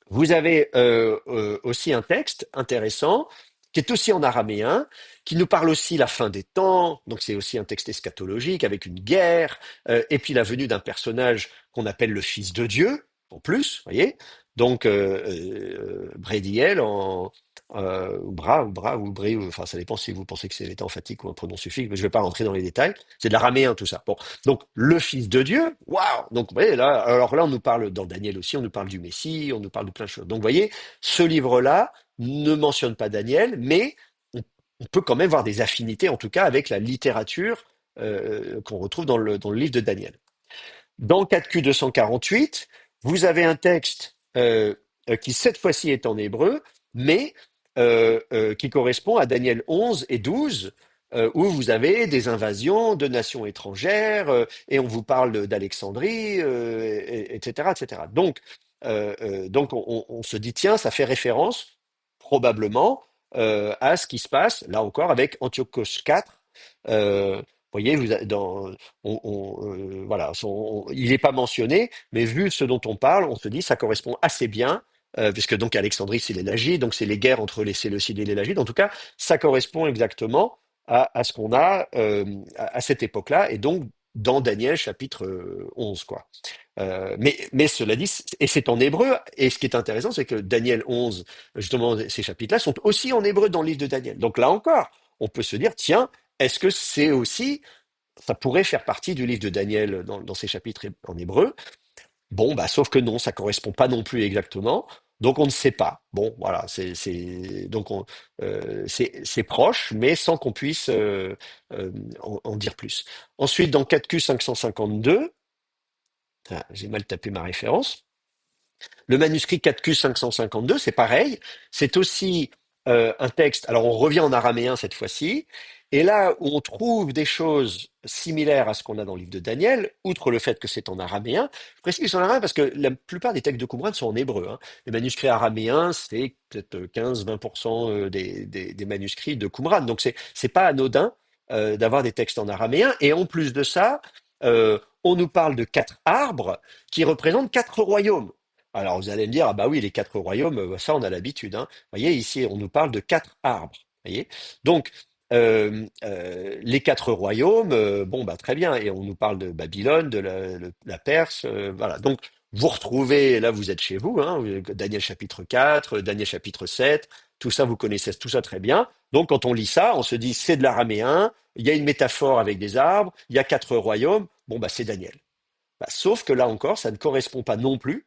[SPEAKER 1] vous avez aussi un texte intéressant qui est aussi en araméen, qui nous parle aussi la fin des temps, donc c'est aussi un texte eschatologique avec une guerre, et puis la venue d'un personnage qu'on appelle le Fils de Dieu, en plus, voyez. Donc Brédiel ou Bras, ou Bré, enfin ça dépend si vous pensez que c'est l'état emphatique ou un pronom suffixe, mais je ne vais pas rentrer dans les détails. C'est de l'araméen tout ça. Bon, donc le Fils de Dieu, waouh! Donc vous voyez là, alors là on nous parle dans Daniel aussi, on nous parle du Messie, on nous parle de plein de choses. Donc vous voyez, ce livre-là ne mentionne pas Daniel, mais on peut quand même voir des affinités, en tout cas avec la littérature qu'on retrouve dans le livre de Daniel. Dans 4Q 248, vous avez un texte qui cette fois-ci est en hébreu, mais qui correspond à Daniel 11 et 12, où vous avez des invasions de nations étrangères, et on vous parle d'Alexandrie, etc., etc. Donc on se dit, tiens, ça fait référence probablement à ce qui se passe, là encore, avec Antiochos IV. Vous voyez, voilà, il n'est pas mentionné, mais vu ce dont on parle, on se dit ça correspond assez bien, puisque donc Alexandrie c'est les Lagides, donc c'est les guerres entre les Séleucides et les Lagides. En tout cas, ça correspond exactement à ce qu'on a à cette époque-là, et donc dans Daniel chapitre 11, quoi. Mais cela dit, et c'est en hébreu, et ce qui est intéressant, c'est que Daniel 11, justement, ces chapitres-là sont aussi en hébreu dans le livre de Daniel. Donc là encore, on peut se dire, tiens, est-ce que c'est aussi, ça pourrait faire partie du livre de Daniel dans ces chapitres en hébreu? Bon, bah, sauf que non, ça correspond pas non plus exactement. Donc on ne sait pas. Bon, voilà, c'est proche, mais sans qu'on puisse en dire plus. Ensuite, dans 4Q 552, ah, j'ai mal tapé ma référence. Le manuscrit 4Q 552, c'est pareil. C'est aussi un texte. Alors, on revient en araméen cette fois-ci. Et là où on trouve des choses similaires à ce qu'on a dans le livre de Daniel, outre le fait que c'est en araméen, je précise que c'est en araméen parce que la plupart des textes de Qumran sont en hébreu, hein. Les manuscrits araméens, c'est peut-être 15-20% des manuscrits de Qumran. Donc, c'est pas anodin d'avoir des textes en araméen. Et en plus de ça, on nous parle de quatre arbres qui représentent quatre royaumes. Alors vous allez me dire, ah bah oui, les quatre royaumes, ça on a l'habitude, hein. Vous voyez, ici on nous parle de quatre arbres. Voyez. Donc les quatre royaumes, bon bah très bien, et on nous parle de Babylone, de la Perse, voilà. Donc vous retrouvez, là vous êtes chez vous, hein, Daniel chapitre 4, Daniel chapitre 7, tout ça vous connaissez tout ça très bien. Donc quand on lit ça, on se dit c'est de l'araméen, il y a une métaphore avec des arbres, il y a quatre royaumes, bon bah c'est Daniel. Bah, sauf que là encore, ça ne correspond pas non plus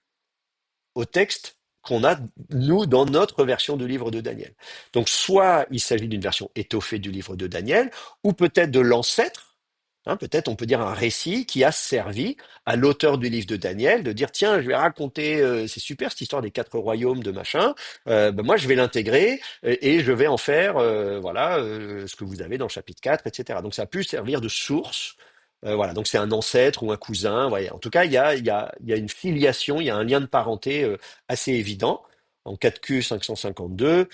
[SPEAKER 1] au texte qu'on a, nous, dans notre version du livre de Daniel. Donc, soit il s'agit d'une version étoffée du livre de Daniel, ou peut-être de l'ancêtre, hein, peut-être on peut dire un récit qui a servi à l'auteur du livre de Daniel de dire, tiens, je vais raconter, c'est super cette histoire des quatre royaumes de machin, ben moi je vais l'intégrer et je vais en faire, voilà, ce que vous avez dans le chapitre 4, etc. Donc ça a pu servir de source. Voilà, donc c'est un ancêtre ou un cousin. Voilà. En tout cas, il y a une filiation, il y a un lien de parenté assez évident. En 4Q 552,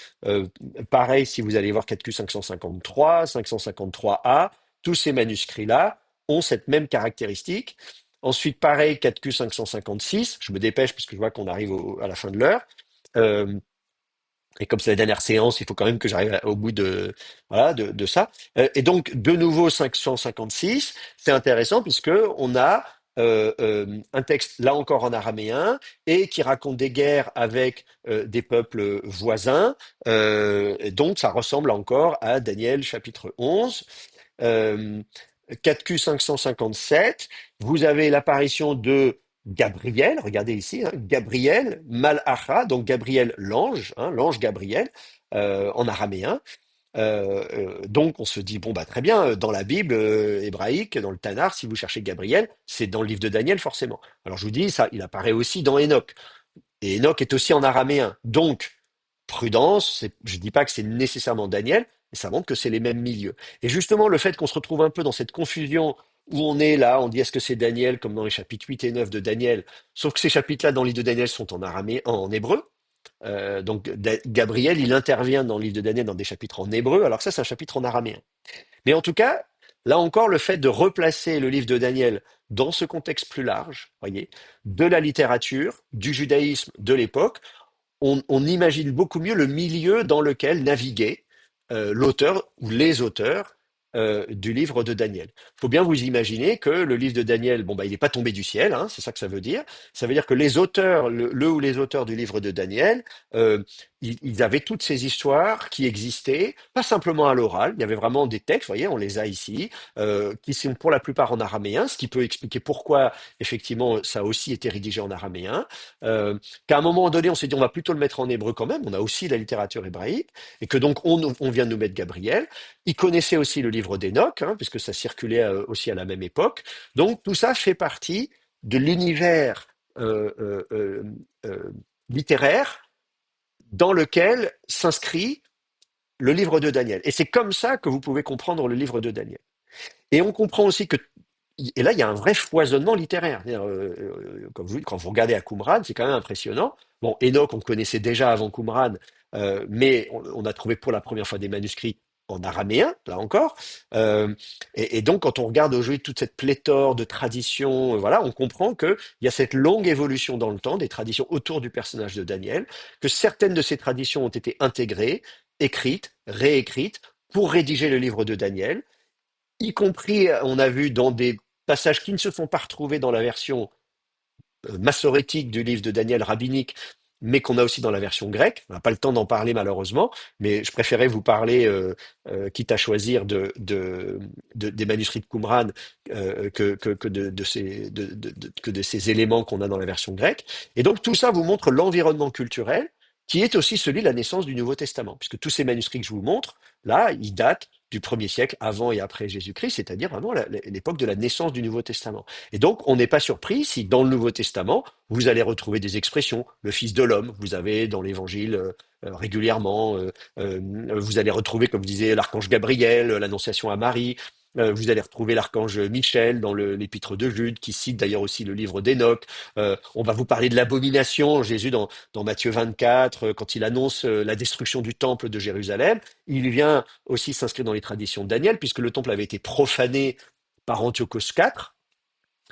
[SPEAKER 1] pareil si vous allez voir 4Q 553, 553A, tous ces manuscrits-là ont cette même caractéristique. Ensuite, pareil, 4Q 556, je me dépêche parce que je vois qu'on arrive à la fin de l'heure. Euh, et comme c'est la dernière séance, il faut quand même que j'arrive au bout de, voilà, de ça. Et donc, de nouveau, 556, c'est intéressant puisque on a un texte, là encore en araméen, et qui raconte des guerres avec des peuples voisins. Et donc, ça ressemble encore à Daniel chapitre 11. Euh, 4Q 557, vous avez l'apparition de Gabriel, regardez ici, hein, Gabriel Malacha, donc Gabriel l'ange, hein, l'ange Gabriel, en araméen. Donc on se dit, bon bah très bien, dans la Bible hébraïque, dans le Tanakh, si vous cherchez Gabriel, c'est dans le livre de Daniel forcément. Alors je vous dis, ça, il apparaît aussi dans Enoch. Et Enoch est aussi en araméen. Donc, prudence, je ne dis pas que c'est nécessairement Daniel, mais ça montre que c'est les mêmes milieux. Et justement, le fait qu'on se retrouve un peu dans cette confusion où on est là, on dit est-ce que c'est Daniel, comme dans les chapitres 8 et 9 de Daniel, sauf que ces chapitres-là dans le livre de Daniel sont en araméen, en hébreu. Donc Gabriel, il intervient dans le livre de Daniel dans des chapitres en hébreu, alors que ça, c'est un chapitre en araméen. Mais en tout cas, là encore, le fait de replacer le livre de Daniel dans ce contexte plus large, voyez, de la littérature, du judaïsme de l'époque, on imagine beaucoup mieux le milieu dans lequel naviguait l'auteur ou les auteurs du livre de Daniel. Il faut bien vous imaginer que le livre de Daniel, bon bah il n'est pas tombé du ciel, hein, c'est ça que ça veut dire. Ça veut dire que les auteurs, le ou les auteurs du livre de Daniel, euh, ils avaient toutes ces histoires qui existaient, pas simplement à l'oral. Il y avait vraiment des textes, vous voyez, on les a ici, qui sont pour la plupart en araméen, ce qui peut expliquer pourquoi effectivement ça a aussi été rédigé en araméen. Qu'à un moment donné, on s'est dit on va plutôt le mettre en hébreu quand même. On a aussi la littérature hébraïque et que donc on vient de nous mettre Gabriel. Il connaissait aussi le livre d'Enoch, hein, puisque ça circulait aussi à la même époque. Donc tout ça fait partie de l'univers euh, euh, euh, euh, littéraire dans lequel s'inscrit le livre de Daniel. Et c'est comme ça que vous pouvez comprendre le livre de Daniel. Et on comprend aussi que et là, il y a un vrai foisonnement littéraire. Quand vous regardez à Qumran, c'est quand même impressionnant. Bon, Enoch, on connaissait déjà avant Qumran, mais on a trouvé pour la première fois des manuscrits en araméen, là encore. Euh, et donc, quand on regarde aujourd'hui toute cette pléthore de traditions, voilà, on comprend qu'il y a cette longue évolution dans le temps des traditions autour du personnage de Daniel, que certaines de ces traditions ont été intégrées, écrites, réécrites, pour rédiger le livre de Daniel, y compris, on a vu dans des passages qui ne se sont pas retrouvés dans la version massorétique du livre de Daniel rabbinique, mais qu'on a aussi dans la version grecque. On n'a pas le temps d'en parler malheureusement, mais je préférais vous parler, quitte à choisir des manuscrits de Qumran que que de ces éléments qu'on a dans la version grecque. Et donc tout ça vous montre l'environnement culturel qui est aussi celui de la naissance du Nouveau Testament, puisque tous ces manuscrits que je vous montre, là, ils datent du 1er siècle avant et après Jésus-Christ, c'est-à-dire vraiment l'époque de la naissance du Nouveau Testament. Et donc, on n'est pas surpris si dans le Nouveau Testament, vous allez retrouver des expressions. Le Fils de l'homme, vous avez dans l'Évangile régulièrement, vous allez retrouver, comme je disais, l'archange Gabriel, l'annonciation à Marie. Vous allez retrouver l'archange Michel dans l'épître de Jude, qui cite d'ailleurs aussi le livre d'Enoch. On va vous parler de l'abomination. Jésus, dans Matthieu 24, quand il annonce la destruction du temple de Jérusalem, il vient aussi s'inscrire dans les traditions de Daniel, puisque le temple avait été profané par Antiochos IV.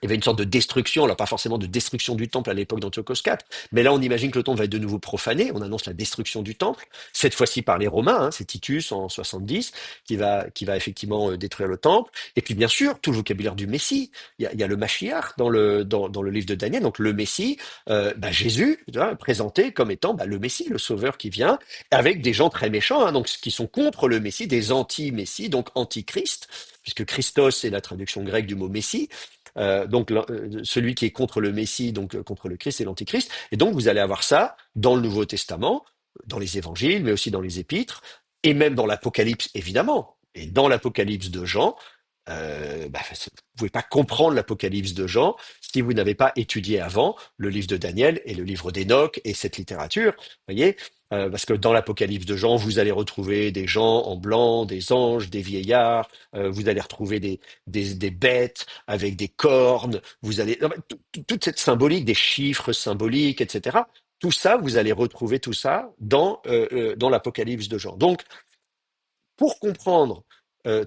[SPEAKER 1] Il y avait une sorte de destruction, alors pas forcément de destruction du temple à l'époque d'Antiochos IV, mais là on imagine que le temple va être de nouveau profané, on annonce la destruction du temple, cette fois-ci par les Romains, hein, c'est Titus en 70 qui va effectivement détruire le temple, et puis bien sûr tout le vocabulaire du Messie, il y a le Mashiach dans le livre de Daniel, donc le Messie, Jésus, tu vois, présenté comme étant le Messie, le Sauveur qui vient, avec des gens très méchants, hein, donc qui sont contre le Messie, des anti-Messie, donc antichrist, puisque Christos est la traduction grecque du mot Messie. Donc celui qui est contre le Messie, donc contre le Christ, c'est l'Antichrist. Et donc vous allez avoir ça dans le Nouveau Testament, dans les Évangiles, mais aussi dans les Épîtres, et même dans l'Apocalypse, évidemment. Et dans l'Apocalypse de Jean, vous pouvez pas comprendre l'Apocalypse de Jean si vous n'avez pas étudié avant le livre de Daniel et le livre d'Enoch et cette littérature, voyez, parce que dans l'Apocalypse de Jean, vous allez retrouver des gens en blanc, des anges, des vieillards, vous allez retrouver des bêtes avec des cornes, vous allez non, mais toute cette symbolique, des chiffres symboliques, etc. Tout ça, vous allez retrouver tout ça dans l'Apocalypse de Jean. Donc pour comprendre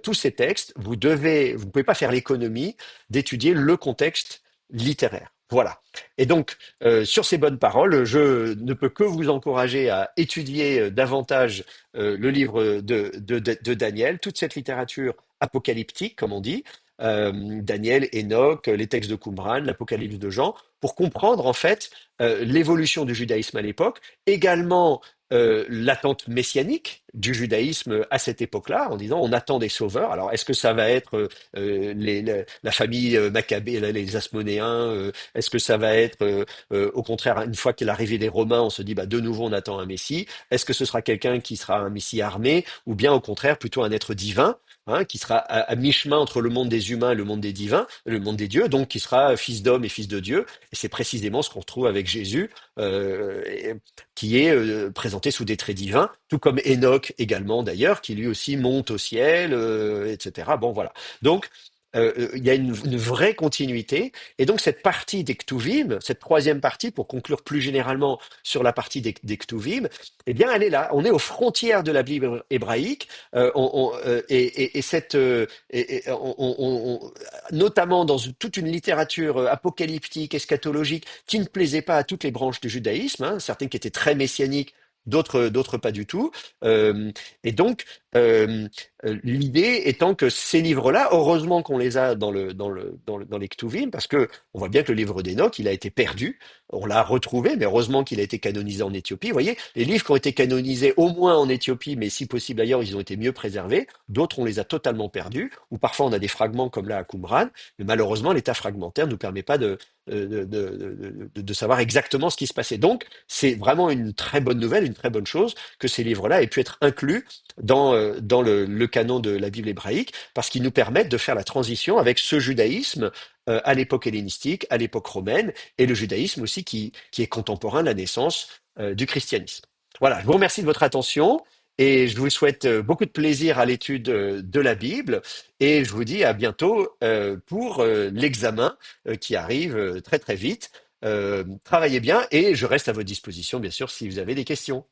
[SPEAKER 1] tous ces textes, vous pouvez pas faire l'économie d'étudier le contexte littéraire. Voilà. Et donc, sur ces bonnes paroles, je ne peux que vous encourager à étudier davantage le livre de Daniel, toute cette littérature apocalyptique, comme on dit, Daniel, Enoch, les textes de Qumran, l'Apocalypse de Jean, pour comprendre en fait l'évolution du judaïsme à l'époque, également l'attente messianique du judaïsme à cette époque-là, en disant on attend des sauveurs. Alors est-ce que ça va être la famille Maccabée, les Asmonéens est-ce que ça va être au contraire une fois qu'il est l'arrivée des Romains, on se dit bah de nouveau on attend un Messie. Est-ce que ce sera quelqu'un qui sera un Messie armé ou bien au contraire plutôt un être divin? Hein, qui sera à mi-chemin entre le monde des humains et le monde des divins, le monde des dieux, donc qui sera fils d'homme et fils de Dieu. Et c'est précisément ce qu'on retrouve avec Jésus, qui est présenté sous des traits divins, tout comme Enoch également d'ailleurs, qui lui aussi monte au ciel, etc. Bon voilà. Donc il y a une vraie continuité, et donc cette partie des Ktuvim, cette troisième partie, pour conclure plus généralement sur la partie des Ktuvim, eh bien elle est là. On est aux frontières de la Bible hébraïque, et cette, notamment dans toute une littérature apocalyptique, eschatologique, qui ne plaisait pas à toutes les branches du judaïsme, hein, certaines qui étaient très messianiques, d'autres pas du tout. Euh, et donc, l'idée étant que ces livres-là, heureusement qu'on les a dans les Ktuvim, parce que on voit bien que le livre d'Enoch, il a été perdu, on l'a retrouvé, mais heureusement qu'il a été canonisé en Éthiopie. Vous voyez, les livres qui ont été canonisés au moins en Éthiopie, mais si possible ailleurs, ils ont été mieux préservés. D'autres, on les a totalement perdus, ou parfois on a des fragments comme là à Qumran, mais malheureusement, l'état fragmentaire ne nous permet pas de savoir exactement ce qui se passait. Donc, c'est vraiment une très bonne nouvelle, une très bonne chose que ces livres-là aient pu être inclus dans le canon de la Bible hébraïque, parce qu'ils nous permettent de faire la transition avec ce judaïsme à l'époque hellénistique, à l'époque romaine, et le judaïsme aussi qui est contemporain de la naissance du christianisme. Voilà, je vous remercie de votre attention et je vous souhaite beaucoup de plaisir à l'étude de la Bible, et je vous dis à bientôt pour l'examen qui arrive très très vite. Travaillez bien et je reste à votre disposition bien sûr si vous avez des questions.